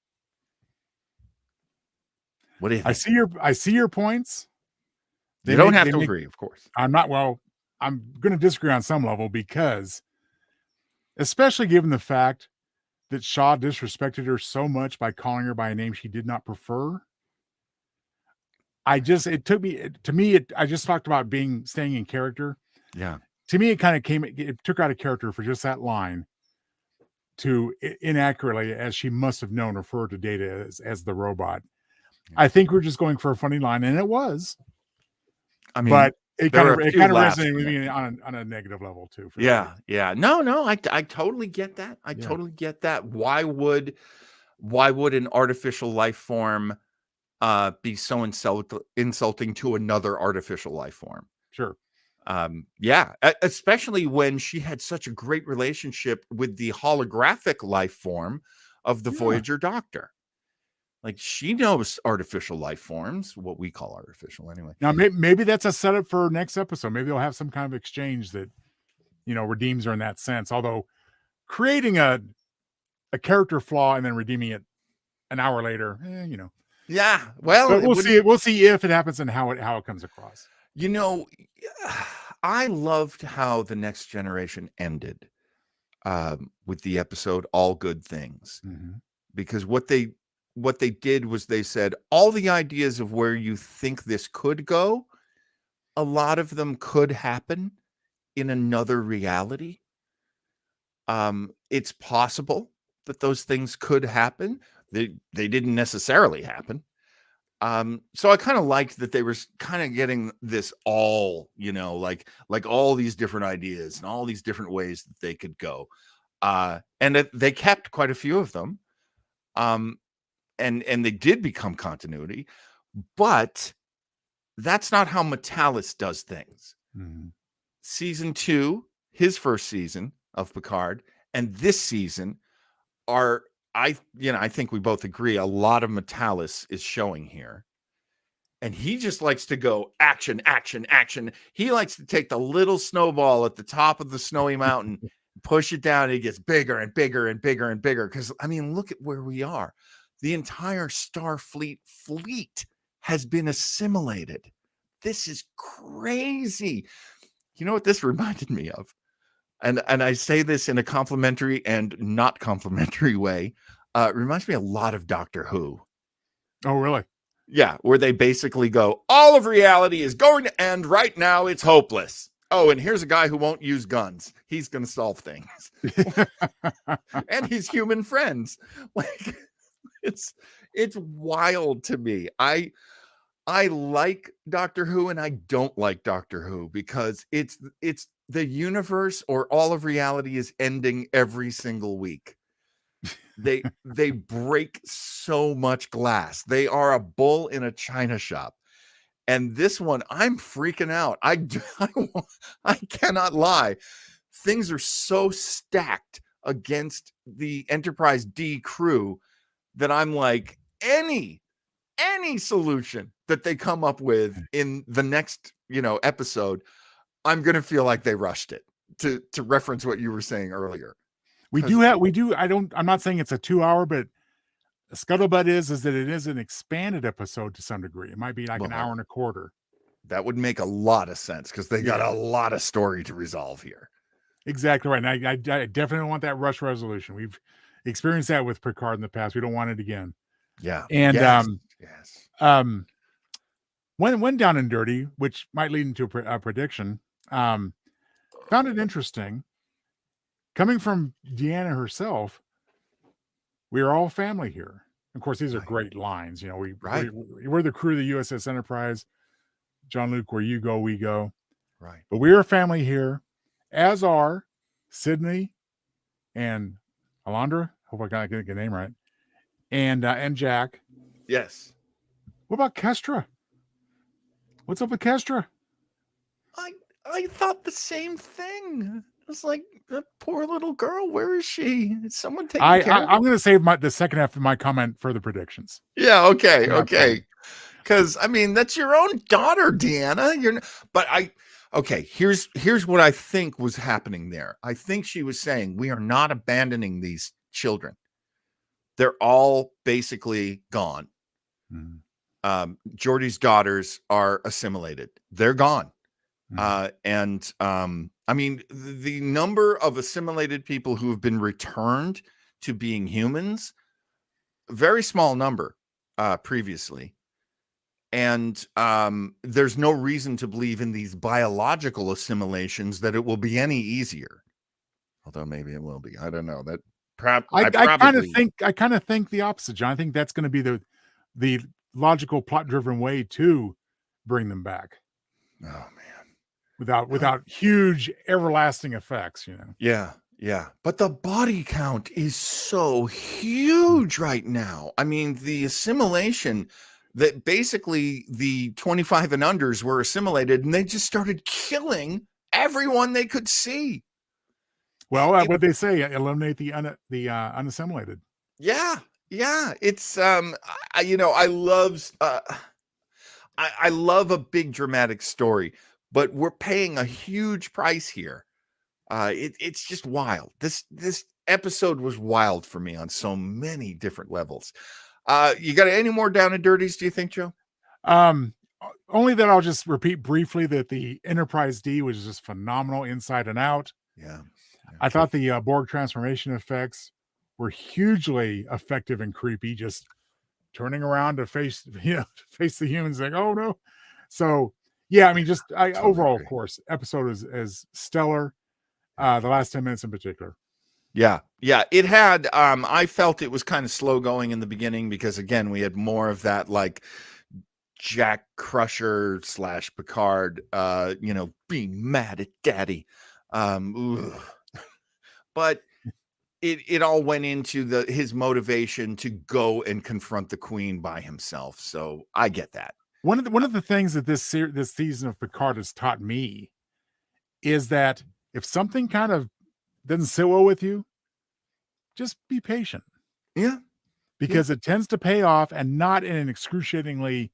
What do you think?
I see your points.
You don't have to agree, of course.
I'm going to disagree on some level because, especially given the fact that Shaw disrespected her so much by calling her by a name she did not prefer. I just talked about staying in character.
Yeah.
To me, it took out of character for just that line to inaccurately, as she must have known, refer to Data as the robot. Yeah. I think we're just going for a funny line, and it was. I mean, but it kind of resonated with me on a negative level too.
Yeah. No, I totally get that. Totally get that. Why would an artificial life form be so insulting to another artificial life form?
Sure.
Yeah, especially when she had such a great relationship with the holographic life form of the
Yeah.
Voyager Doctor. Like, she knows artificial life forms, what we call artificial anyway.
Now, maybe that's a setup for next episode. Maybe they'll have some kind of exchange that, redeems her in that sense. Although creating a character flaw and then redeeming it an hour later,
Yeah, well,
but we'll see. We'll see if it happens and how it comes across.
I loved how The Next Generation ended with the episode All Good Things.
Mm-hmm.
Because what they did was they said all the ideas of where you think this could go, a lot of them could happen in another reality. It's possible that those things could happen. They didn't necessarily happen. So I kind of liked that they were kind of getting this all, like all these different ideas and all these different ways that they could go. And they kept quite a few of them. And they did become continuity, but that's not how Metalis does things.
Mm-hmm.
Season 2, his first season of Picard, and this season are, I think we both agree, a lot of Metalis is showing here. And he just likes to go action, action, action. He likes to take the little snowball at the top of the snowy mountain, push it down, and it gets bigger and bigger and bigger and bigger. Because, look at where we are. The entire Starfleet fleet has been assimilated. This is crazy. You know what this reminded me of? And I say this in a complimentary and not complimentary way. It reminds me a lot of Doctor Who.
Oh, really?
Yeah, where they basically go, all of reality is going to end right now. It's hopeless. Oh, and here's a guy who won't use guns. He's going to solve things. And his human friends. Like, it's wild to me. I like Doctor Who and I don't like Doctor Who because it's the universe or all of reality is ending every single week. They break so much glass. They are a bull in a china shop. And this one, I'm freaking out. I cannot lie. Things are so stacked against the Enterprise D crew that I'm like, any solution that they come up with in the next, episode, I'm going to feel like they rushed it, to reference what you were saying earlier.
I'm not saying it's a 2-hour, but the scuttlebutt is that it is an expanded episode to some degree. It might be like an hour and a quarter.
That would make a lot of sense because they got a lot of story to resolve here.
Exactly right. And I definitely don't want that rush resolution. We've experienced that with Picard in the past. We don't want it again.
Yeah.
And
yes.
When Down and Dirty, which might lead into a prediction, found it interesting. Coming from Deanna herself, we are all family here. Of course, these are great lines. We're the crew of the USS Enterprise. Jean-Luc, where you go, we go.
Right.
But we are family here, as are Sydney and Alondra. Hope I got the name right. And Jack.
Yes.
What about Kestra? What's up with Kestra?
I thought the same thing. It's like, that poor little girl. Where is she? Is someone taking care of her?
I'm going to save the second half of my comment for the predictions.
Yeah. Okay. Because that's your own daughter, Deanna. Here's what I think was happening there. I think she was saying we are not abandoning these children. They're all basically gone.
Mm-hmm.
Geordi's daughters are assimilated. They're gone.
Mm-hmm.
The number of assimilated people who have been returned to being humans, very small number previously. And there's no reason to believe in these biological assimilations that it will be any easier. Although maybe it will be. I don't know. That
I kind of think the opposite, John. I think that's going to be the logical plot-driven way to bring them back.
Oh man.
Without huge everlasting effects,
Yeah. But the body count is so huge right now. The assimilation that basically the 25 and unders were assimilated, and they just started killing everyone they could see.
Well, what they say, eliminate the unassimilated.
Yeah, it's I love I love a big dramatic story, but we're paying a huge price here. It's just wild. This episode was wild for me on so many different levels. You got any more down and dirties, do you think, Joe?
Only that I'll just repeat briefly that the Enterprise D was just phenomenal inside and out.
Yeah.
I thought the Borg transformation effects were hugely effective and creepy, just turning around to face face the humans like, oh no. So yeah, I mean, just overall, of course, episode is stellar. The last 10 minutes in particular.
Yeah. It had I felt it was kind of slow going in the beginning because again, we had more of that like Jack Crusher / Picard being mad at daddy. But it all went into his motivation to go and confront the Queen by himself. So I get that.
One of the things that this season of Picard has taught me is that if something kind of doesn't sit well with you, just be patient.
Yeah.
Because it tends to pay off, and not in an excruciatingly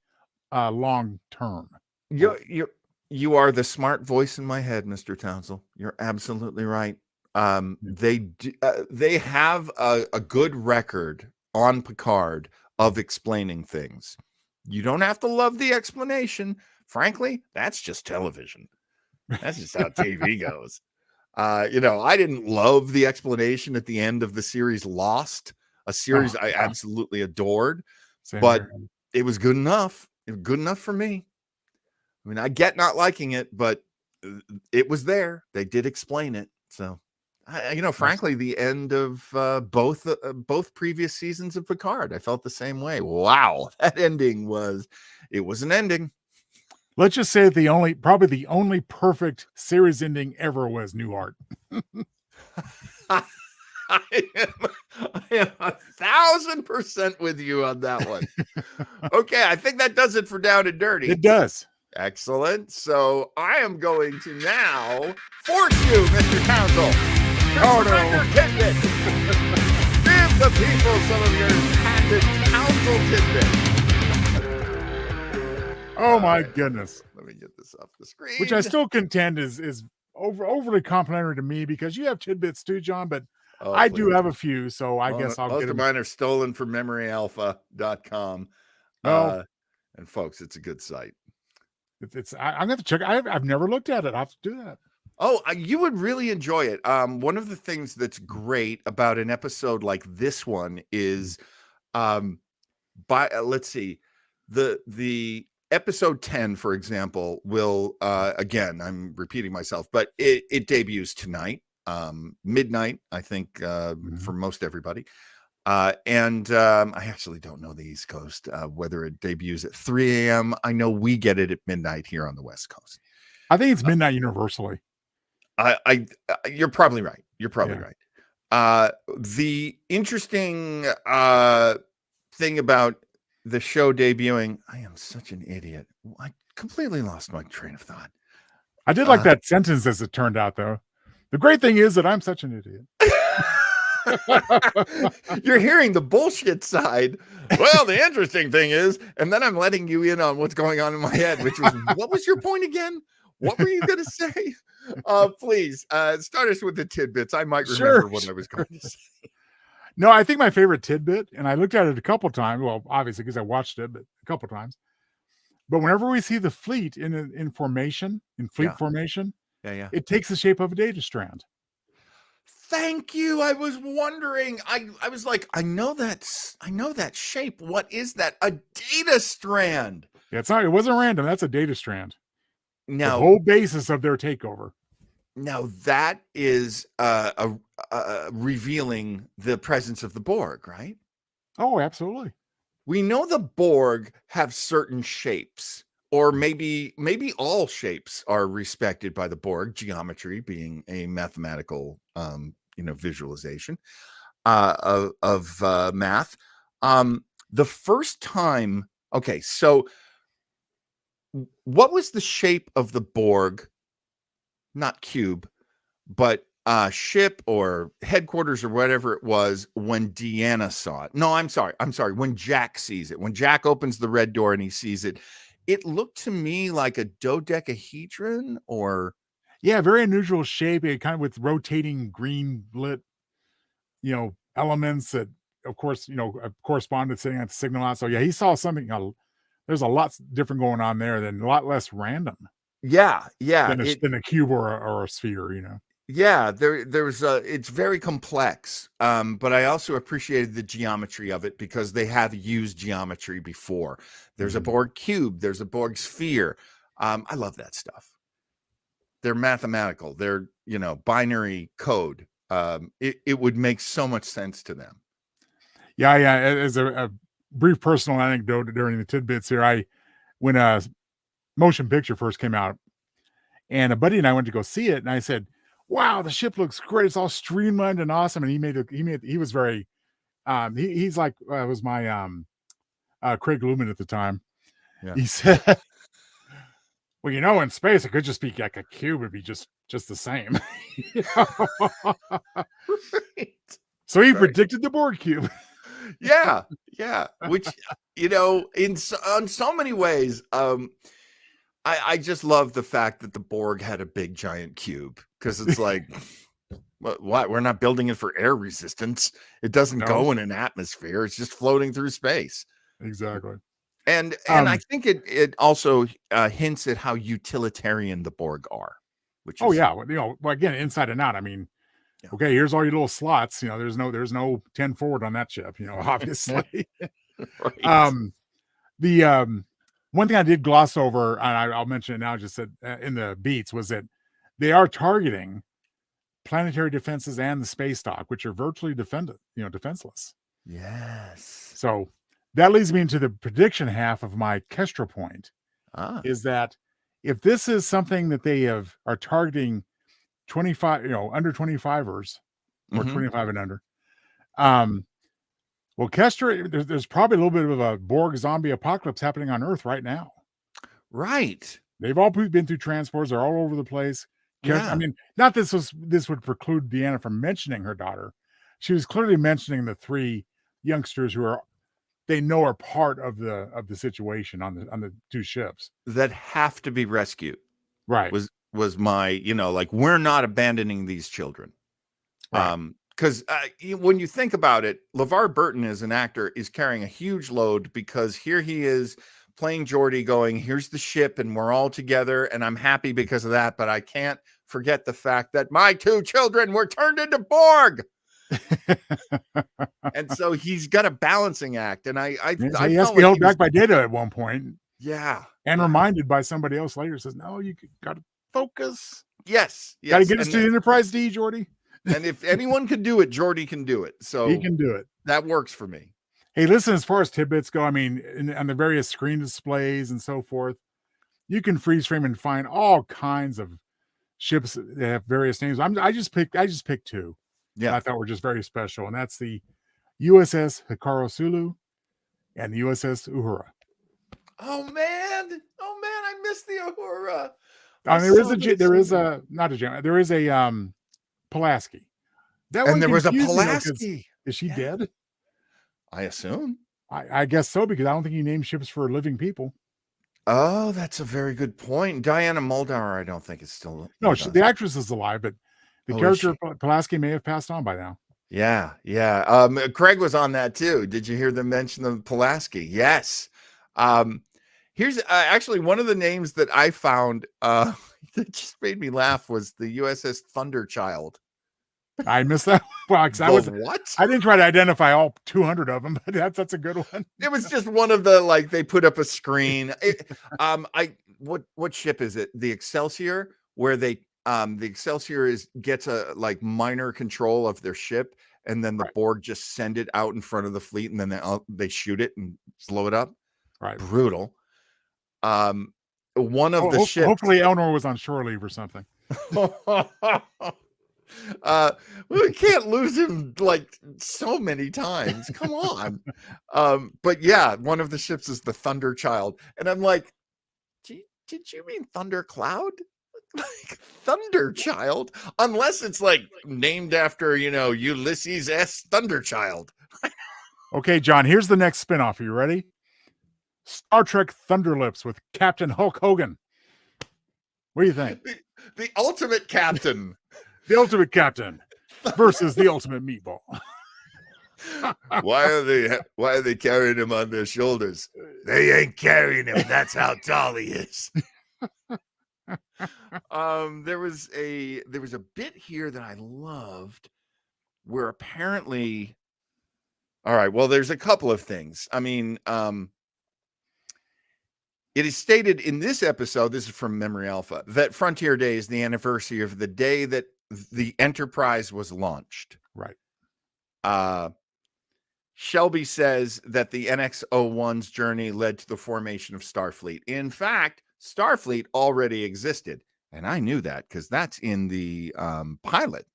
long term.
You are the smart voice in my head, Mr. Townsell. You're absolutely right. They have a good record on Picard of explaining things. You don't have to love the explanation. Frankly, that's just television. That's just how TV goes. I didn't love the explanation at the end of the series Lost, a series I absolutely adored, but it was good enough. It was good enough for me. I mean, I get not liking it, but it was there. They did explain it. So, frankly, the end of both previous seasons of Picard, I felt the same way. Wow, that ending was an ending.
Let's just say probably the only perfect series ending ever was New Art.
I am 1,000% with you on that one. Okay, I think that does it for Down and Dirty.
It does.
Excellent. So I am going to now force you, Mr. Townsell, your tidbit. Give the people some of your patented Townsell tidbit.
Oh my goodness.
Let me get this off the screen.
Which I still contend is overly complimentary to me, because you have tidbits too, John, but I do have a few, so I guess I'll get them.
Most of mine are stolen from memoryalpha.com.
Oh.
And folks, it's a good site.
I'm gonna have to check. I've never looked at it. I have to do that.
Oh, you would really enjoy it. One of the things that's great about an episode like this one is, let's see, the episode 10, for example, will again, I'm repeating myself, but it debuts tonight, midnight, I think, for most everybody. And I actually don't know the East Coast, whether it debuts at 3 a.m. I know we get it at midnight here on the West Coast.
I think it's midnight universally.
You're probably right. Right. The interesting thing about the show debuting, I am such an idiot. I completely lost my train of thought.
I did like that sentence as it turned out, though. The great thing is that I'm such an idiot.
You're hearing the bullshit side. Well, the interesting thing is, and then I'm letting you in on what's going on in my head, which was, what was your point again? What were you going to say? Please start us with the tidbits. I might remember what I was going to say.
No, I think my favorite tidbit, and I looked at it a couple times. Well, obviously because I watched it, but a couple times. But whenever we see the fleet in formation, formation, it takes the shape of a data strand.
Thank you. I was wondering. I was like, I know that shape. What is that? A data strand.
Yeah, it wasn't random. That's a data strand.
Now,
the whole basis of their takeover.
Now that is revealing the presence of the Borg, right?
Oh, absolutely.
We know the Borg have certain shapes, or maybe all shapes are respected by the Borg, geometry being a mathematical visualization of math. The first time Okay, so what was the shape of the Borg? Not cube, but ship or headquarters or whatever it was when Deanna saw it. No, I'm sorry. When Jack sees it, when Jack opens the red door and he sees it, it looked to me like a dodecahedron or
Yeah, very unusual shape, kind of with rotating green lit, elements that, of course, corresponded sitting at the signal out. So yeah, he saw something. There's a lot different going on there, than a lot less random
yeah,
than a cube or a sphere.
yeah, there's it's very complex. But I also appreciated the geometry of it because they have used geometry before. There's a
Mhm.
Borg cube, there's a Borg sphere. I love that stuff. They're mathematical, they're binary code. It would make so much sense to them.
Yeah, yeah. As a brief personal anecdote during the tidbits here, when a motion picture first came out, and a buddy and I went to go see it, and I said, "Wow, the ship looks great! It's all streamlined and awesome." And he was very he's like was my Craig Lumen at the time.
Yeah.
He said, "Well, in space it could just be like a cube; it'd be just the same."
Right.
So he
Right.
predicted the Borg cube.
Yeah, which on so many ways, I just love the fact that the Borg had a big giant cube, because it's like, what? We're not building it for air resistance. It doesn't
No.
go in an atmosphere. It's just floating through space.
Exactly.
And I think it also hints at how utilitarian the Borg are. Which
Oh
is,
yeah, well, again, inside and out. I mean,
Yeah.
okay, here's all your little slots. There's no 10 forward on that ship. Obviously.
right.
The one thing I did gloss over, and I'll mention it now, just that in the beats, was that they are targeting planetary defenses and the space dock, which are virtually defenseless.
Yes.
So that leads me into the prediction half of my Kestra point, is that if this is something that they are targeting 25, under 25ers or
Mhm.
25 and under, well, Kestra, there's probably a little bit of a Borg zombie apocalypse happening on Earth right now.
Right.
They've all been through transports. They're all over the place.
Yeah.
I mean, not this would preclude Deanna from mentioning her daughter. She was clearly mentioning the three youngsters who are part of the situation on the two ships
that have to be rescued.
Right.
Was my, like, we're not abandoning these children.
Right.
Because when you think about it, LeVar Burton as an actor is carrying a huge load, because here he is playing Geordi going, here's the ship and we're all together and I'm happy because of that, but I can't forget the fact that my two children were turned into Borg. And so he's got a balancing act, and I
he has to be held back by Data at one point.
Yeah.
And reminded by somebody else later, says, no, you got to focus.
Yes.
Got to get us to the Enterprise D, Geordi.
And if anyone can do it, Geordi can do it. So
he can do it.
That works for me.
Hey, listen, as far as tidbits go, I mean, on the various screen displays and so forth, you can freeze frame and find all kinds of ships that have various names. I just picked two.
Yeah.
I thought were just very special. And that's the USS Hikaru Sulu and the USS Uhura.
Oh man, I missed the Uhura.
There is a Pulaski.
And there was a Pulaski.
Is she dead?
I assume.
I guess so, because I don't think you name ships for living people.
Oh, that's a very good point. Diana Muldaur, I don't think is still.
No, the actress is alive, but the character Pulaski may have passed on by now.
Yeah. Craig was on that too. Did you hear them mention the Pulaski? Yes. Here's actually one of the names that I found that just made me laugh was the USS Thunderchild.
I missed that. Well,
what?
I didn't try to identify all 200 of them, but that's a good one.
It was just one of the, like, they put up a screen. What ship is it? The Excelsior, where the Excelsior gets a like minor control of their ship, and then the Borg just send it out in front of the fleet, and then they shoot it and slow it up.
Right.
Brutal. One of the ships.
Hopefully Eleanor was on shore leave or something.
We can't lose him like so many times. Come on. But yeah, one of the ships is the Thunder Child. And I'm like, did you mean Thunder Cloud? Like Thunder Child? Unless it's like named after, Ulysses S. Thunder Child.
Okay, John, here's the next spinoff. Are you ready? Star Trek Thunderlips with Captain Hulk Hogan. What do you think?
The ultimate captain.
The ultimate captain versus the ultimate meatball.
Why are they carrying him on their shoulders? They ain't carrying him. That's how tall he is. There was a bit here that I loved where apparently, all right, well, there's a couple of things. I mean, it is stated in this episode, this is from Memory Alpha, that Frontier Day is the anniversary of the day that the Enterprise was launched.
Right.
Shelby says that the NX-01's journey led to the formation of Starfleet. In fact, Starfleet already existed. And I knew that because that's in the pilot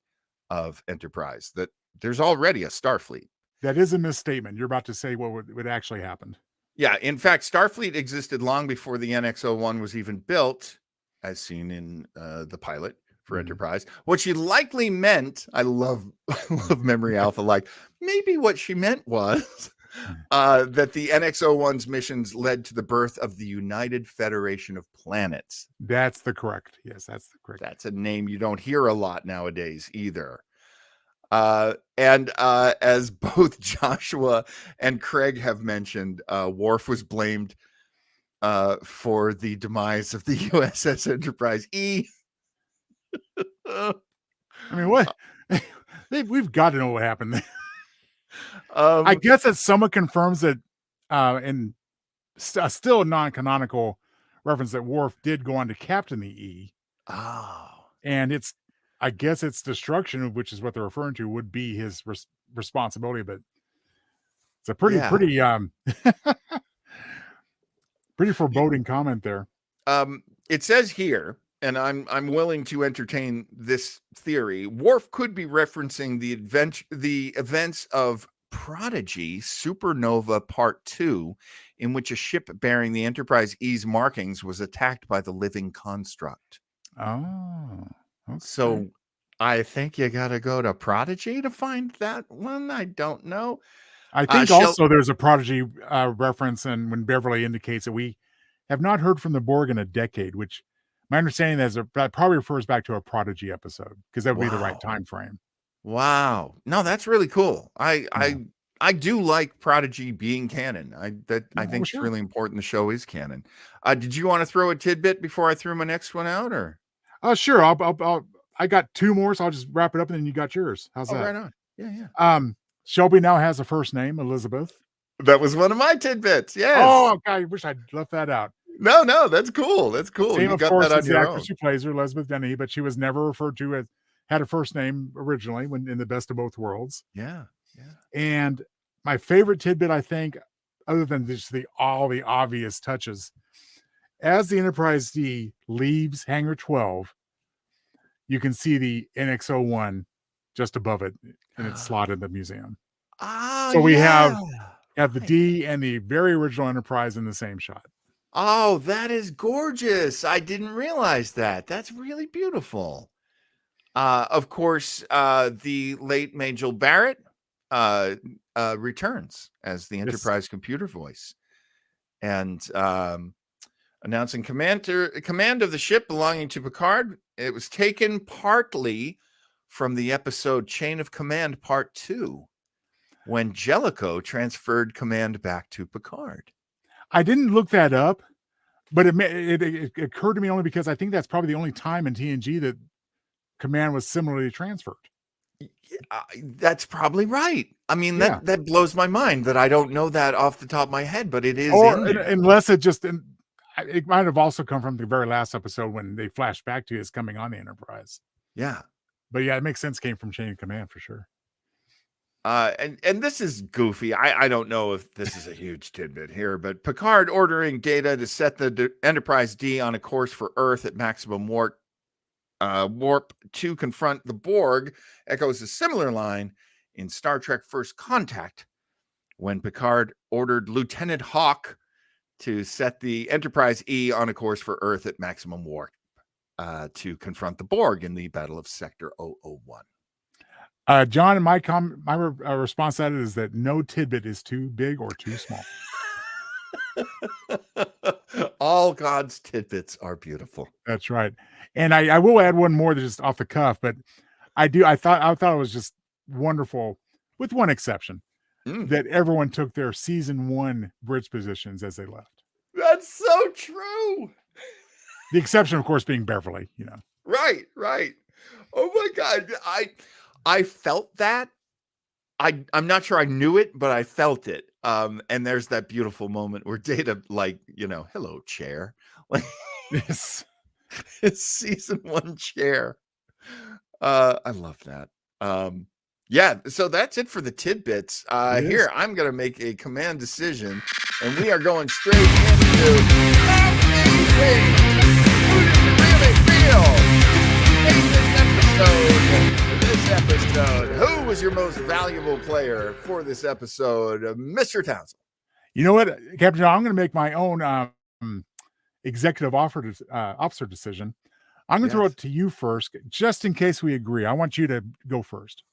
of Enterprise, that there's already a Starfleet.
That is a misstatement. You're about to say what would actually happen.
Yeah, in fact, Starfleet existed long before the NX-01 was even built, as seen in the pilot for Enterprise. What she likely meant, I love Memory Alpha, like maybe what she meant was that the NX-01's missions led to the birth of the United Federation of Planets.
That's the correct. Yes, that's the correct.
That's a name you don't hear a lot nowadays either. And as both Joshua and Craig have mentioned, Worf was blamed for the demise of the USS Enterprise E.
I mean, what? We've got to know what happened there. I guess that somewhat confirms that, and still a non-canonical reference, that Worf did go on to captain the E.
Oh.
And I guess its destruction, which is what they're referring to, would be his responsibility. But it's a pretty foreboding comment there.
It says here, and I'm willing to entertain this theory, Worf could be referencing the events of Prodigy Supernova Part 2, in which a ship bearing the Enterprise E's markings was attacked by the living construct.
Oh. Okay.
So I think you got to go to Prodigy to find that one. I don't know.
I think also there's a Prodigy reference, and when Beverly indicates that we have not heard from the Borg in a decade, which my understanding is that probably refers back to a Prodigy episode, because that would be the right time frame.
Wow. No, that's really cool. I do like Prodigy being canon. I think it's really important the show is canon. Did you want to throw a tidbit before I threw my next one out, or?
Sure. I got two more, so I'll just wrap it up, and then you got yours. How's that?
Right on. Yeah.
Shelby now has a first name, Elizabeth.
That was one of my tidbits. Yes.
Oh, God, I wish I'd left that out.
No, that's cool. That's cool.
Same,
you
of
got
course,
that on
is the
your
actress
own.
who plays her, Elizabeth Denny, but she was never referred to as, had a first name originally when in The Best of Both Worlds.
Yeah.
And my favorite tidbit, I think, other than just all the obvious touches, as the Enterprise D leaves Hangar 12, you can see the NX-01 just above it, and it's slotted in the museum. So we have the D and the very original Enterprise in the same shot.
Oh, that is gorgeous. I didn't realize that. That's really beautiful. Of course, the late Majel Barrett returns as the Enterprise computer voice, and announcing command of the ship belonging to Picard. It was taken partly from the episode Chain of Command Part 2, when Jellicoe transferred command back to Picard.
I didn't look that up, but it occurred to me only because I think that's probably the only time in TNG that command was similarly transferred.
That's probably right. I mean, that blows my mind that I don't know that off the top of my head, but it is.
Unless it might have also come from the very last episode when they flashed back to his coming on the Enterprise.
Yeah.
But yeah, it makes sense. Came from Chain of Command for sure.
And this is goofy. I don't know if this is a huge tidbit here, but Picard ordering Data to set the Enterprise D on a course for Earth at maximum warp warp to confront the Borg echoes a similar line in Star Trek First Contact, when Picard ordered Lieutenant Hawk to set the Enterprise E on a course for Earth at maximum warp to confront the Borg in the Battle of Sector 001.
John, and my response to that is that no tidbit is too big or too small.
All God's tidbits are beautiful.
That's right. And I will add one more that's just off the cuff, but I thought it was just wonderful, with one exception, that everyone took their season 1 bridge positions as they left.
That's so true.
The exception, of course, being Beverly,
Right. Oh my God. I felt that. I'm not sure I knew it, but I felt it. And there's that beautiful moment where Data, hello, chair. Like,
Yes.
It's season 1 chair. I love that. Yeah, so that's it for the tidbits. Here, I'm going to make a command decision, and we are going straight into who did you really feel in this episode? Who was your most valuable player for this episode? Mr. Townsend.
You know what, Captain John, I'm going to make my own executive officer decision. I'm going to throw it to you first, just in case we agree. I want you to go first.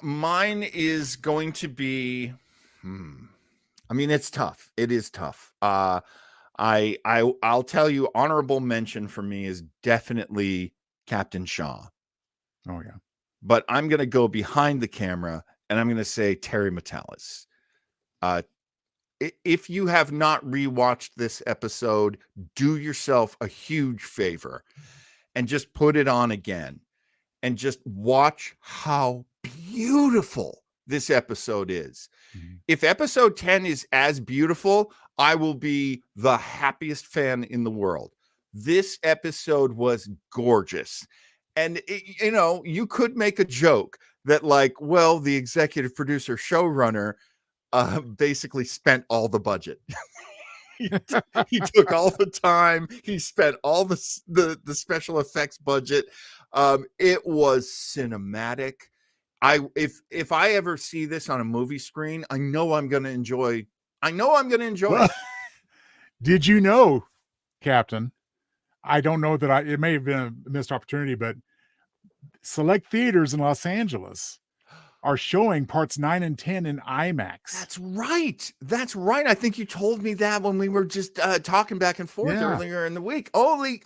Mine is going to be, I mean, it's tough. It is tough. I'll tell you, honorable mention for me is definitely Captain Shaw.
Oh yeah.
But I'm going to go behind the camera and I'm going to say Terry Metalis. If you have not rewatched this episode, do yourself a huge favor and just put it on again and just watch how beautiful this episode is. Mm-hmm. If episode 10 is as beautiful, I will be the happiest fan in the world. This episode was gorgeous. And, you could make a joke that the executive producer showrunner basically spent all the budget. he took all the time. He spent all the special effects budget. It was cinematic. If I ever see this on a movie screen, I know I'm going to enjoy it.
Did you know, Captain? I don't know that it may have been a missed opportunity, but select theaters in Los Angeles are showing parts 9 and 10 in IMAX.
That's right. I think you told me that when we were just talking back and forth earlier in the week. Holy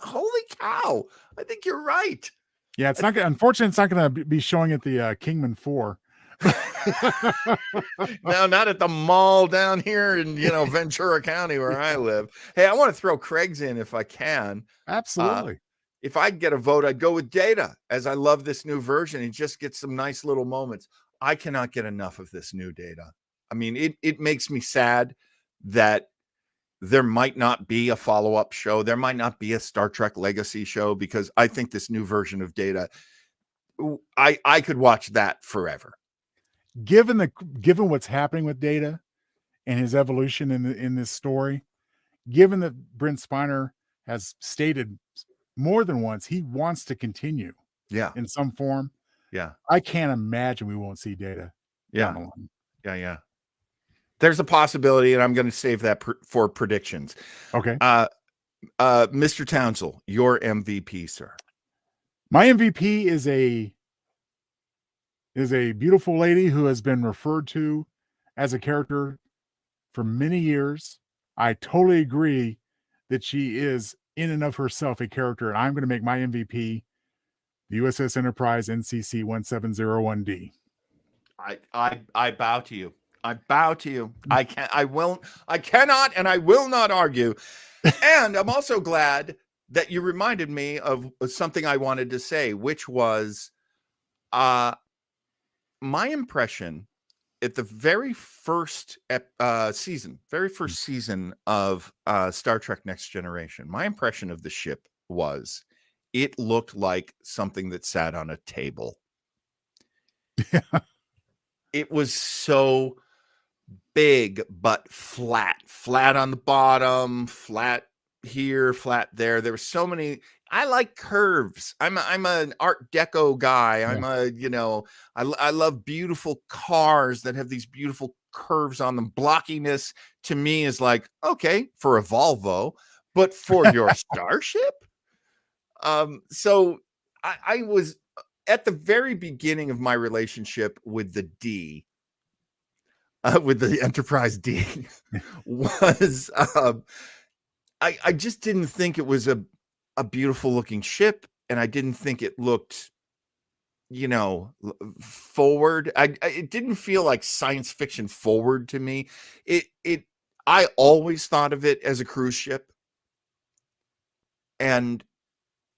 cow. I think you're right.
Yeah, unfortunately, it's not going to be showing at the Kingman 4.
No, not at the mall down here in, Ventura County where I live. Hey, I want to throw Craig's in if I can.
Absolutely.
If I'd get a vote, I'd go with Data, as I love this new version. He just gets some nice little moments. I cannot get enough of this new Data. I mean, it makes me sad that there might not be a follow-up show. There might not be a Star Trek Legacy show, because I think this new version of Data, I could watch that forever.
Given what's happening with Data and his evolution in this story, given that Brent Spiner has stated more than once he wants to continue in some form, I can't imagine we won't see Data down the line.
There's a possibility, and I'm going to save that for predictions.
Okay.
Mr. Townsend, your MVP, sir.
My MVP is a beautiful lady who has been referred to as a character for many years. I totally agree that she is in and of herself a character, and I'm going to make my MVP the USS Enterprise NCC 1701D.
I bow to you. I bow to you. I cannot, and I will not argue. And I'm also glad that you reminded me of something I wanted to say, which was my impression at the very first season of Star Trek Next Generation. My impression of the ship was it looked like something that sat on a table.
Yeah.
It was so big, but flat on the bottom, flat here, flat there. There were so many. I like curves. I'm an Art Deco guy. I love beautiful cars that have these beautiful curves on them. Blockiness to me is like, okay, for a Volvo, but for your Starship. So I was at the very beginning of my relationship with the D, with the Enterprise D, was I just didn't think it was a beautiful looking ship, and I didn't think it looked, forward. It didn't feel like science fiction forward to me. I always thought of it as a cruise ship, and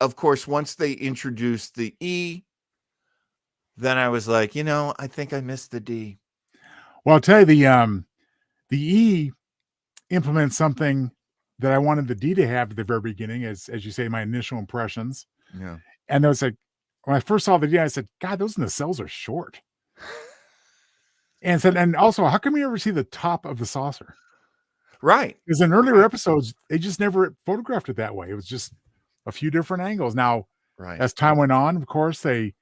of course, once they introduced the E, then I was like, I think I missed the D.
Well, I'll tell you, the E implements something that I wanted the D to have at the very beginning, as you say, my initial impressions.
Yeah.
And I was like, when I first saw the D, I said, God, those nacelles are short. And also, how come you never see the top of the saucer?
Right.
Because in earlier episodes, they just never photographed it that way. It was just a few different angles. Now,
Right.
as time went on, of course, they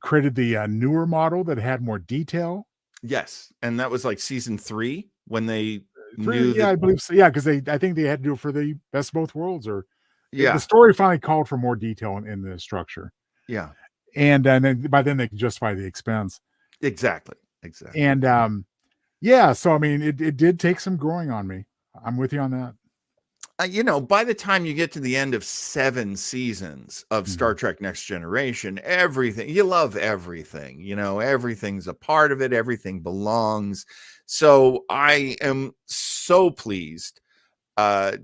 created the newer model that had more detail.
Yes. And that was like season 3 when they
I believe so. Yeah, because I think they had to do it for the Best of Both Worlds, or
Yeah.
the story finally called for more detail in the structure.
Yeah.
And then by then they could justify the expense.
Exactly.
And so I mean, it did take some growing on me. I'm with you on that.
By the time you get to the end of 7 seasons of Star Trek Next Generation, everything, you love everything, everything's a part of it. Everything belongs. So I am so pleased to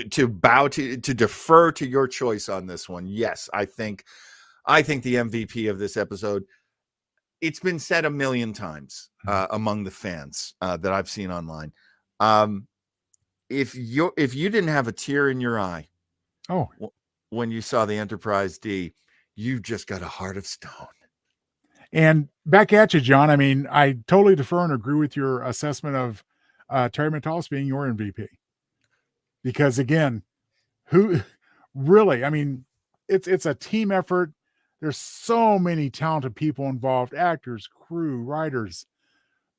defer to your choice on this one. Yes, I think the MVP of this episode, it's been said a million times among the fans that I've seen online. If you didn't have a tear in your eye, when you saw the Enterprise D, you've just got a heart of stone.
And back at you, John. I mean, I totally defer and agree with your assessment of Terry Matalas being your MVP. Because again, who really? I mean, it's a team effort. There's so many talented people involved: actors, crew, writers.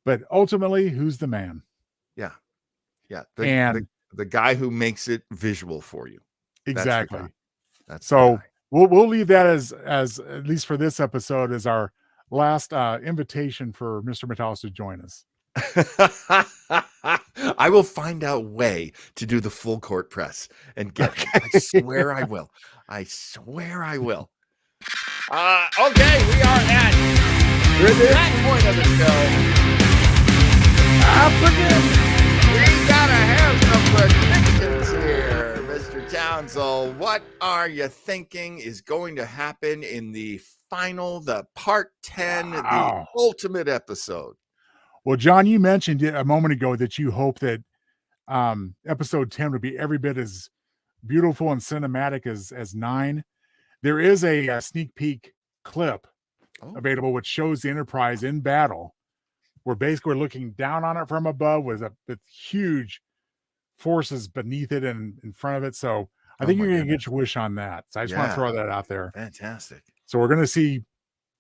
But ultimately, who's the man?
Yeah. The guy who makes it visual for you.
Exactly.
That's
so we'll leave that as at least for this episode as our last invitation for Mr. Matalas to join us.
I will find out a way to do the full court press and get him. I swear I will. I swear I will. Okay, we are at that point of the show. We gotta have some predictions here, Mr. Townsend. What are you thinking is going to happen in the part 10, the ultimate episode?
Well, John, you mentioned it a moment ago that you hope that episode 10 would be every bit as beautiful and cinematic as 9. There is a sneak peek clip available which shows the Enterprise in battle. We're basically looking down on it from above with huge forces beneath it and in front of it. So I think you're going to get your wish on that. So I just want to throw that out there.
Fantastic.
So we're going to see,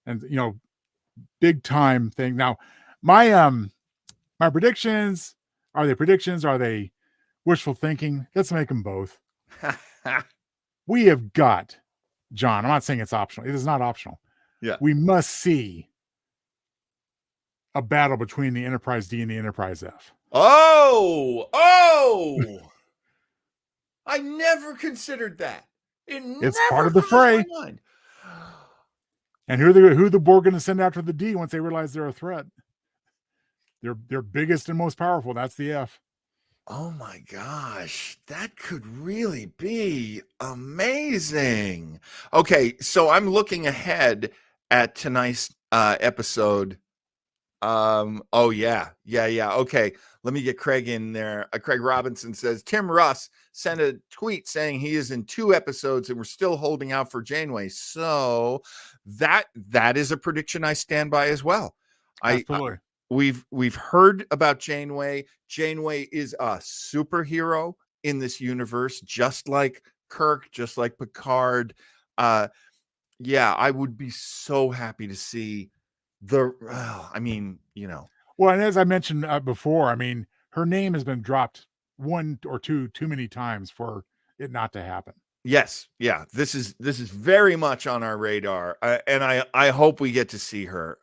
and big time thing. Now, my predictions, are they predictions? Are they wishful thinking? Let's make them both. We have got, John, I'm not saying it's optional. It is not optional.
Yeah.
We must see a battle between the Enterprise D and the Enterprise F.
Oh! I never considered that.
It's part of the fray. And who the Borg going to send after the D once they realize they're a threat? They're biggest and most powerful. That's the F.
Oh my gosh, that could really be amazing. Okay, so I'm looking ahead at tonight's episode. Okay, let me get Craig in there. Craig Robinson says Tim Russ sent a tweet saying he is in 2 episodes and we're still holding out for Janeway. So that is a prediction I stand by as well.
Absolutely.
We've heard about Janeway. Janeway is a superhero in this universe, just like Kirk, just like Picard. Yeah, I would be so happy to see I mean,
Well, and as I mentioned before, I mean, her name has been dropped one or two too many times for it not to happen.
yes, yeah, this is very much on our radar, and I hope we get to see her.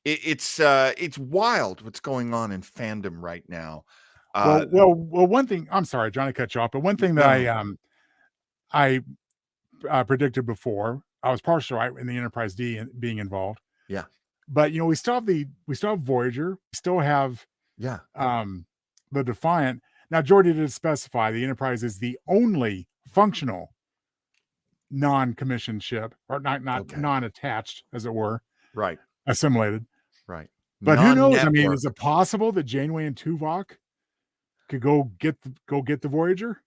It's wild what's going on in fandom right now.
Well. One thing. I'm sorry, John, to cut you off, but one thing that
No.
I predicted before, I was partially right in the Enterprise D being involved.
Yeah,
But we still have Voyager, we still have
yeah,
the Defiant. Now, Geordi did specify the Enterprise is the only functional non-commissioned ship, or not
okay,
non-attached, as it were,
right,
assimilated.
right.
But who knows? I mean,
Non-network.
is it possible that Janeway and Tuvok could go get the Voyager?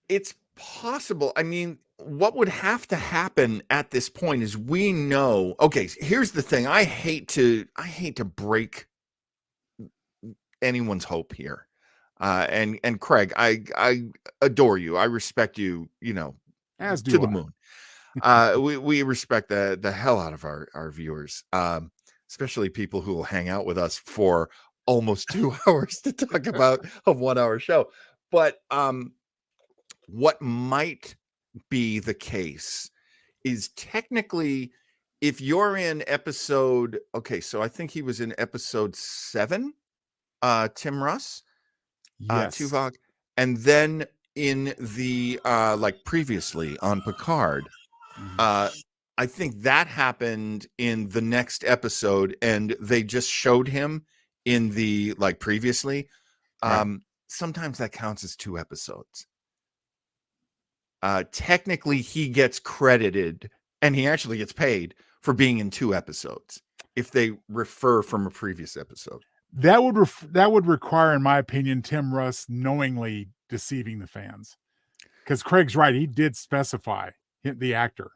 It's possible. I mean, what would have to happen at this point is we know. Okay, here's the thing. I hate to break anyone's hope here. And Craig, I adore you. I respect you,
As
to
do
the
I.
moon. We respect the hell out of our viewers. Especially people who will hang out with us for almost 2 hours to talk about a 1 hour show. But what might be the case is technically if you're in episode, okay, so I think he was in episode 7, Tim Russ,
Yes.
Tuvok, and then in the like previously on Picard, I think that happened in the next episode, and they just showed him in the like previously.
Right.
Sometimes that counts as 2 episodes. Technically, he gets credited, and he actually gets paid for being in 2 episodes if they refer from a previous episode.
That would require, in my opinion, Tim Russ knowingly deceiving the fans, because Craig's right. He did specify the actor.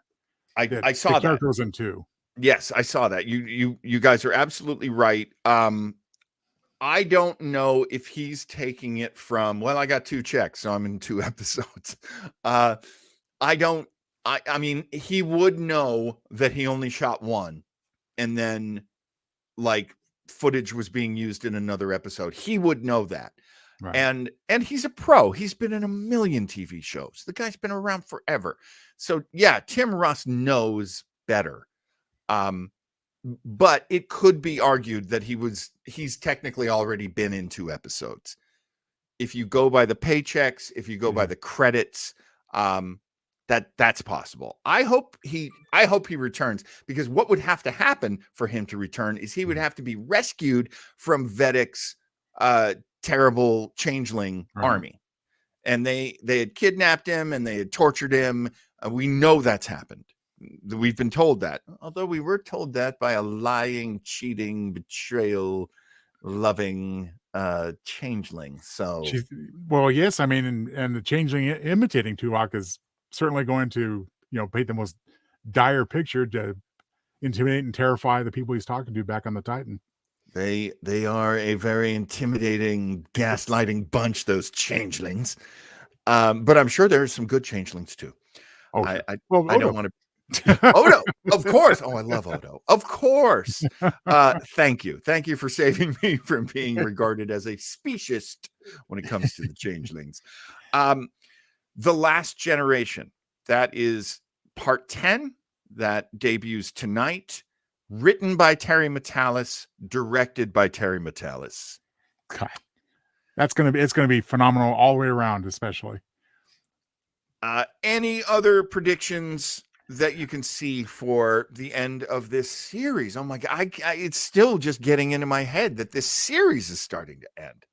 I saw
the
that.
character was in 2.
Yes, I saw that. You guys are absolutely right. I don't know if he's taking it from, well, I got 2 checks, so I'm in 2 episodes. I mean, he would know that he only shot 1, and then like footage was being used in another episode. He would know that.
Right.
And he's a pro. He's been in a million TV shows. The guy's been around forever. So yeah, Tim Russ knows better. But it could be argued that he's technically already been in 2 episodes. If you go by the paychecks, if you go by the credits, that's possible. I hope he returns, because what would have to happen for him to return is he would have to be rescued from Vedek's terrible changeling army. And they had kidnapped him and they had tortured him. We know that's happened. We've been told that, although we were told that by a lying, cheating, betrayal loving changeling. So
Yes, I mean, and the changeling imitating Tuvok is certainly going to paint the most dire picture to intimidate and terrify the people he's talking to back on the Titan.
They are a very intimidating, gaslighting bunch, those changelings. But I'm sure there are some good changelings too.
Oh,
I
Odo.
don't want to. Odo, of course. Oh, I love Odo. Of course. Thank you for saving me from being regarded as a speciesist when it comes to the changelings. The Last Generation, that is part 10 that debuts tonight, written by Terry Matalas, directed by Terry Matalas.
God, it's going to be phenomenal all the way around, especially.
Any other predictions that you can see for the end of this series? Oh my God, it's still just getting into my head that this series is starting to end.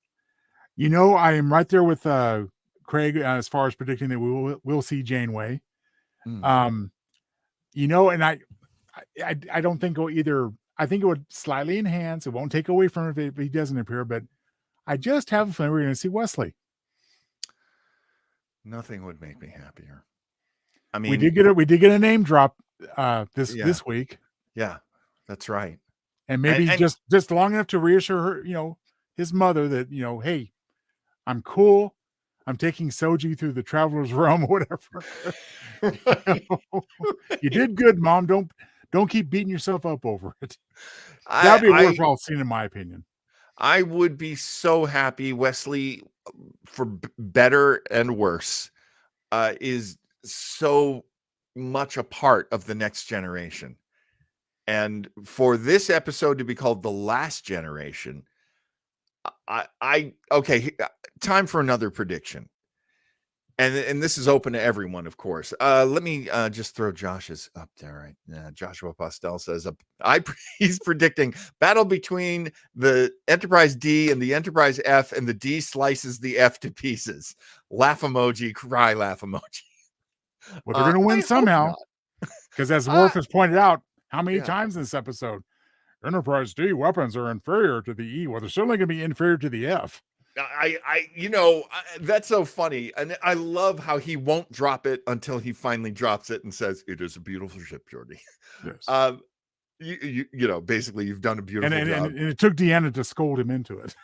I am right there with Craig as far as predicting that we'll see Janeway. And I don't think it'll either. I think it would slightly enhance. It won't take away from it if he doesn't appear, but I just have a feeling we're going to see Wesley.
Nothing would make me happier. I mean,
we did get a name drop this week.
Yeah, that's right.
And maybe just long enough to reassure her, his mother that, hey, I'm cool. I'm taking Soji through the traveler's realm or whatever. You did good, Mom. Don't keep beating yourself up over it. That'd be a worthwhile scene, in my opinion.
I would be so happy. Wesley, for better and worse, is so much a part of the next generation. And for this episode to be called The Last Generation, okay, time for another prediction. And this is open to everyone, of course. Let me just throw Josh's up there. Right, Joshua Postel says he's predicting battle between the Enterprise D and the Enterprise F, and the D slices the F to pieces. Laugh emoji, cry, laugh emoji.
Well, they're going to win somehow, because as Worf has pointed out, how many times in this episode, Enterprise D weapons are inferior to the E. Well, they're certainly going to be inferior to the F.
That's so funny, and I love how he won't drop it until he finally drops it and says, "It is a beautiful ship, Geordi."
Yes.
Basically, you've done a beautiful job.
And it took Deanna to scold him into it,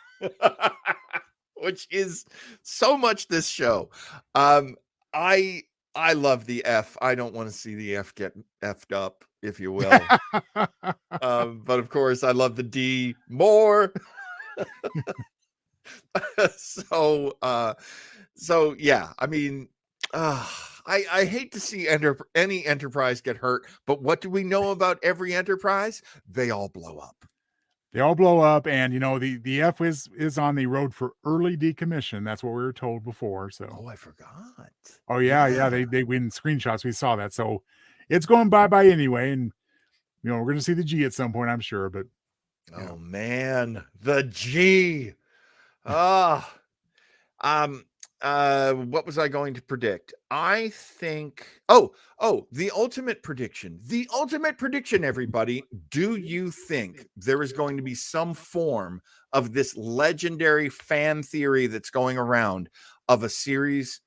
which is so much this show. I love the F. I don't want to see the F get effed up, if you will. But of course, I love the D more. So yeah, I mean, I hate to see any Enterprise get hurt, but what do we know about every Enterprise? They all blow up.
They all blow up, and the F is on the road for early decommission. That's what we were told before. So,
I forgot.
Oh yeah. They win screenshots. We saw that. So it's going bye anyway, and we're going to see the G at some point, I'm sure. But
oh man, the G. What was I going to predict? I think the ultimate prediction. The ultimate prediction, everybody. Do you think there is going to be some form of this legendary fan theory that's going around of a series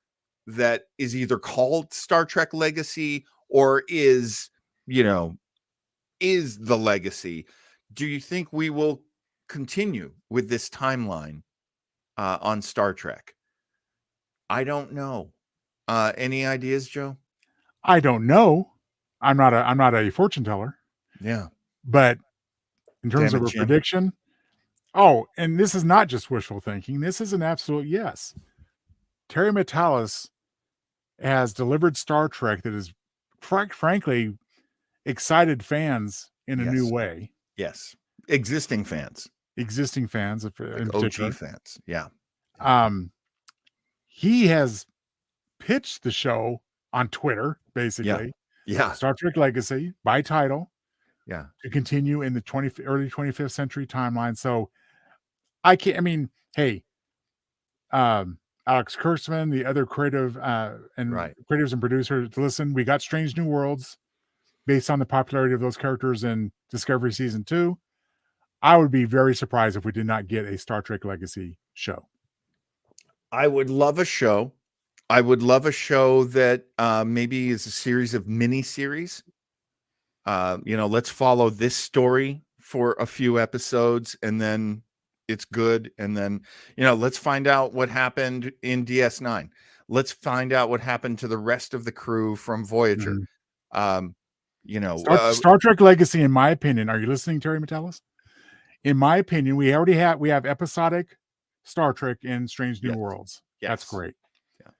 that is either called Star Trek Legacy or is the Legacy? Do you think we will continue with this timeline on Star Trek? I don't know. Any ideas, Joe?
I don't know. I'm not a fortune teller.
Yeah.
But in terms of a prediction, and this is not just wishful thinking. This is an absolute yes. Terry Matalas has delivered Star Trek that is, frankly, excited fans in a new way.
Yes. Existing fans.
In particular.
OG fans. Yeah.
He has pitched the show on Twitter, basically.
Yeah.
Star Trek Legacy by title.
Yeah.
To continue in the early 25th century timeline. So Alex Kurtzman, the other creative creatives and producers, listen, we got Strange New Worlds based on the popularity of those characters in Discovery Season 2. I would be very surprised if we did not get a Star Trek Legacy show.
I would love a show. I would love a show that maybe is a series of mini-series. Let's follow this story for a few episodes, and then it's good. And then, let's find out what happened in DS9. Let's find out what happened to the rest of the crew from Voyager.
Mm-hmm. Star Trek Legacy, in my opinion, are you listening, Terry Matalas? In my opinion, we have episodic Star Trek in Strange New Worlds. Yes. That's great. Yeah.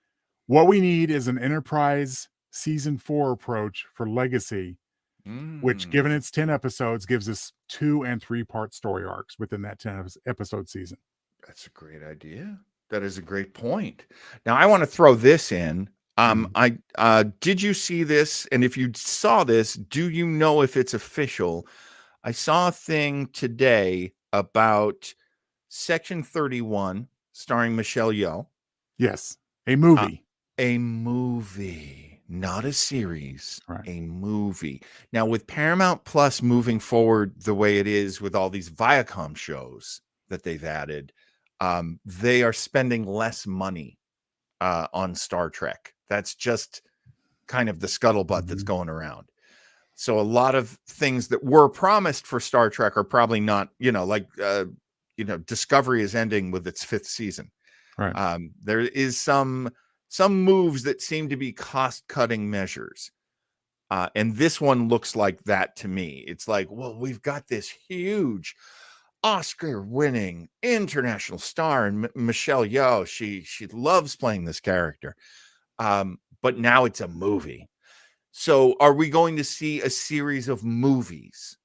What we need is an Enterprise Season 4 approach for Legacy, which, given its 10 episodes, gives us 2- and 3-part story arcs within that 10-episode season.
That's a great idea. That is a great point. Now, I want to throw this in. Did you see this? And if you saw this, do you know if it's official? I saw a thing today about Section 31, starring Michelle Yeoh.
Yes, a movie.
A movie, not a series.
Right.
A movie. Now, with Paramount Plus moving forward the way it is with all these Viacom shows that they've added, they are spending less money on Star Trek. That's just kind of the scuttlebutt that's going around. So a lot of things that were promised for Star Trek are probably not, Discovery is ending with its 5th season.
Right.
There is some moves that seem to be cost-cutting measures. And this one looks like that to me. It's like, well, we've got this huge Oscar-winning international star, and Michelle Yeoh. She loves playing this character. But now it's a movie. So are we going to see a series of movies?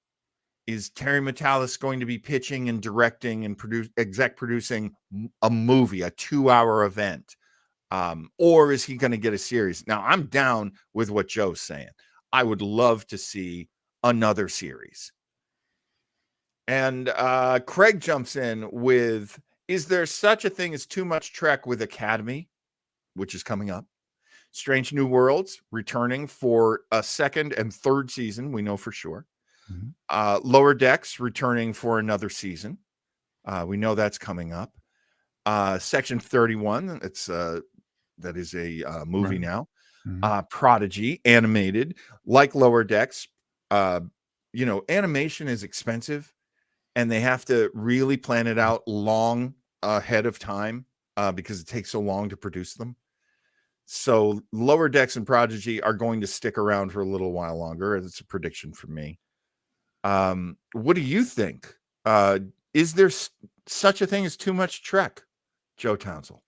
Is Terry Matalas going to be pitching and directing and exec producing a movie, a 2-hour event? Or is he going to get a series? Now, I'm down with what Joe's saying. I would love to see another series. And Craig jumps in with, is there such a thing as too much Trek with Academy, which is coming up? Strange New Worlds returning for a second and third season, we know for sure. Lower Decks returning for another season. We know that's coming up. Section 31, it's that is a movie now. Prodigy animated, like Lower Decks. Animation is expensive, and they have to really plan it out long ahead of time because it takes so long to produce them. So Lower Decks and Prodigy are going to stick around for a little while longer. It's a prediction for me. What do you think? Is there such a thing as too much Trek, Joe Townsell?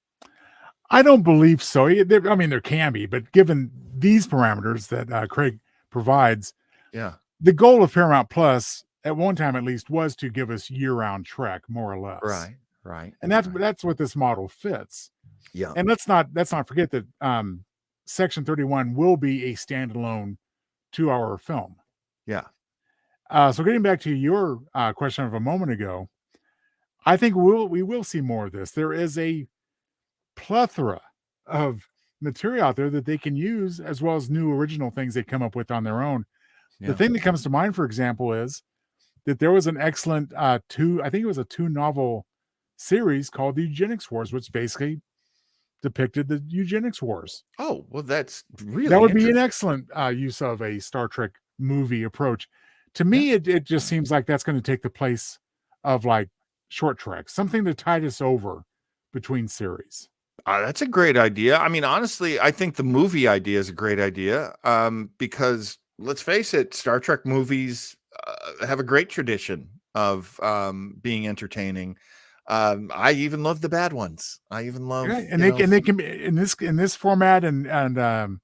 I don't believe so. I mean, there can be, but given these parameters that Craig provides, the goal of Paramount Plus at one time at least was to give us year-round Trek, more or less.
Right.
And that's what this model fits.
Yeah.
And let's not forget that Section 31 will be a standalone 2-hour film.
Yeah.
So getting back to your question of a moment ago, I think we will see more of this. There is a plethora of material out there that they can use, as well as new original things they come up with on their own. Yeah. The thing that comes to mind, for example, is that there was an excellent I think it was a 2-novel series called The Eugenics Wars, which basically depicted the eugenics wars.
Oh, well, that's really
that would be an excellent use of a Star Trek movie approach. To me, it just seems like that's going to take the place of like short Trek, something to tide us over between series.
That's a great idea. I mean, honestly, I think the movie idea is a great idea because let's face it, Star Trek movies have a great tradition of being entertaining. I even love the bad ones. I even love,
and they can be in this format and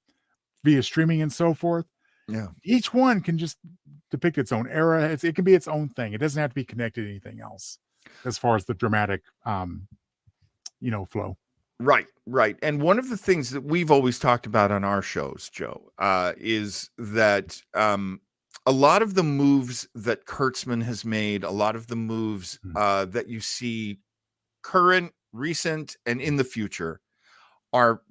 via streaming and so forth.
Yeah,
each one can just depict its own era. It can be its own thing. It doesn't have to be connected to anything else as far as the dramatic, flow.
Right. And one of the things that we've always talked about on our shows, Joe, is that a lot of the moves that Kurtzman has made, a lot of the moves that you see current, recent, and in the future are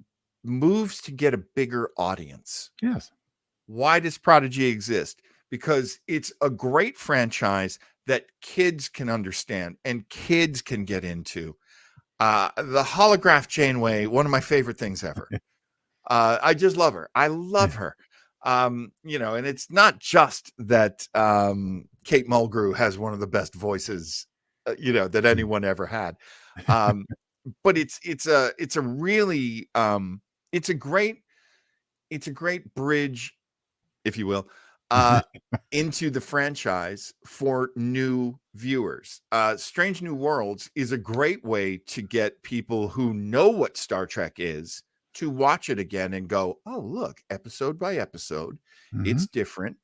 moves to get a bigger audience.
Yes.
Why does Prodigy exist? Because it's a great franchise that kids can understand and kids can get into. The holograph Janeway, one of my favorite things ever. I just love her. I love her. And it's not just that Kate Mulgrew has one of the best voices, that anyone ever had. But it's a really it's a great bridge, if you will, into the franchise for new viewers. Strange New Worlds is a great way to get people who know what Star Trek is to watch it again and go, oh, look, episode by episode, it's different.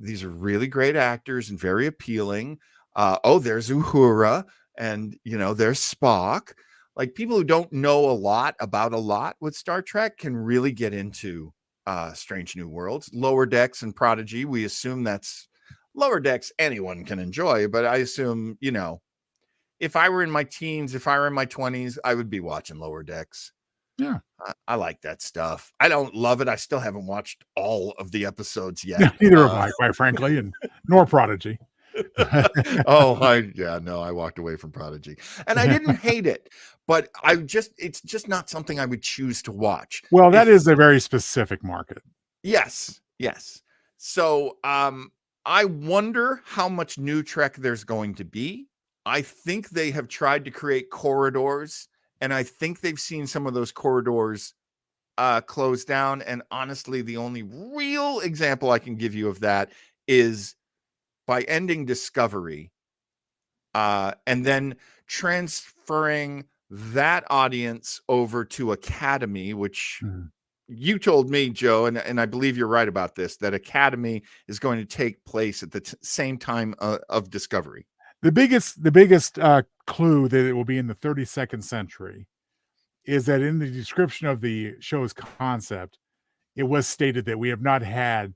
These are really great actors and very appealing. There's Uhura and, there's Spock. Like, people who don't know a lot about a lot with Star Trek can really get into Strange New Worlds. Lower Decks and Prodigy, we assume that's Lower Decks anyone can enjoy, but I assume, if I were in my teens, if I were in my 20s, I would be watching Lower Decks.
Yeah.
I like that stuff. I don't love it. I still haven't watched all of the episodes yet.
Neither have I, quite frankly, and nor Prodigy.
I walked away from Prodigy, and I didn't hate it, but it's just not something I would choose to watch.
Well, that is a very specific market.
Yes. So, I wonder how much new Trek there's going to be. I think they have tried to create corridors And I think they've seen some of those corridors close down. And honestly, the only real example I can give you of that is by ending Discovery and then transferring that audience over to Academy, which you told me, Joe, and I believe you're right about this, that Academy is going to take place at the same time of Discovery.
The biggest clue that it will be in the 32nd century is that in the description of the show's concept, it was stated that we have not had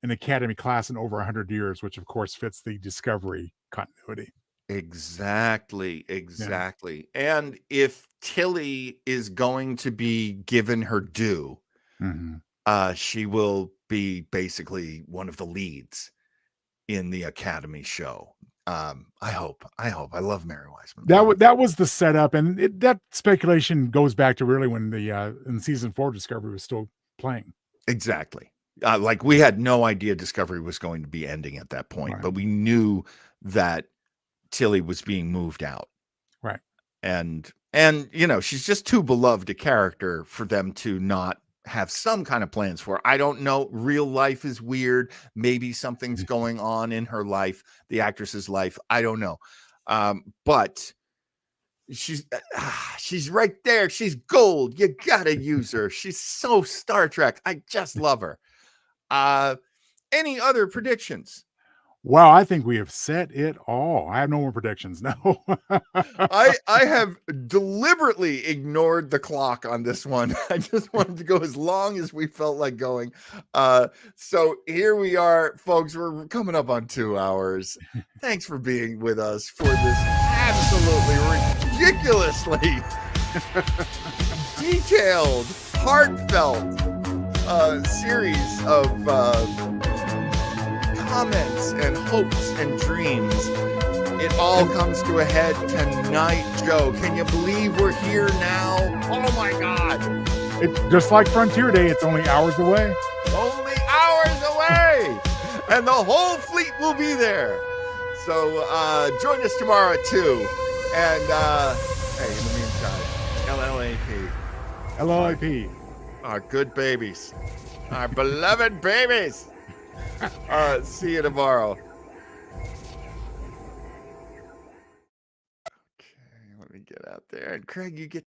an Academy class in over 100 years, which of course fits the Discovery continuity.
Exactly. Yeah. And if Tilly is going to be given her due, she will be basically one of the leads in the Academy show. I hope. I love Mary Wiseman.
That was the setup, and that speculation goes back to really when the in season 4 Discovery was still playing.
Exactly. Like we had no idea Discovery was going to be ending at that point, but we knew that Tilly was being moved out.
Right.
And she's just too beloved a character for them to not have some kind of plans for her. I don't know. Real life is weird. Maybe something's going on in her life, the actress's life. I don't know. But she's right there. She's gold. You gotta use her. She's so Star Trek. I just love her. Any other predictions?
Wow, I think we have set it all. I have no more predictions. No.
I have deliberately ignored the clock on this one. I just wanted to go as long as we felt like going. So here we are, folks. We're coming up on 2 hours. Thanks for being with us for this absolutely ridiculously detailed, heartfelt series of comments and hopes and dreams. It all comes to a head tonight, Joe. Can you believe we're here now? Oh my God.
It's just like Frontier Day. It's only hours away.
Only hours away. And the whole fleet will be there. So join us tomorrow at 2. And hey, in the meantime,
LLAP.
Our good babies. Our beloved babies. See you tomorrow. Okay, let me get out there. And Craig, you get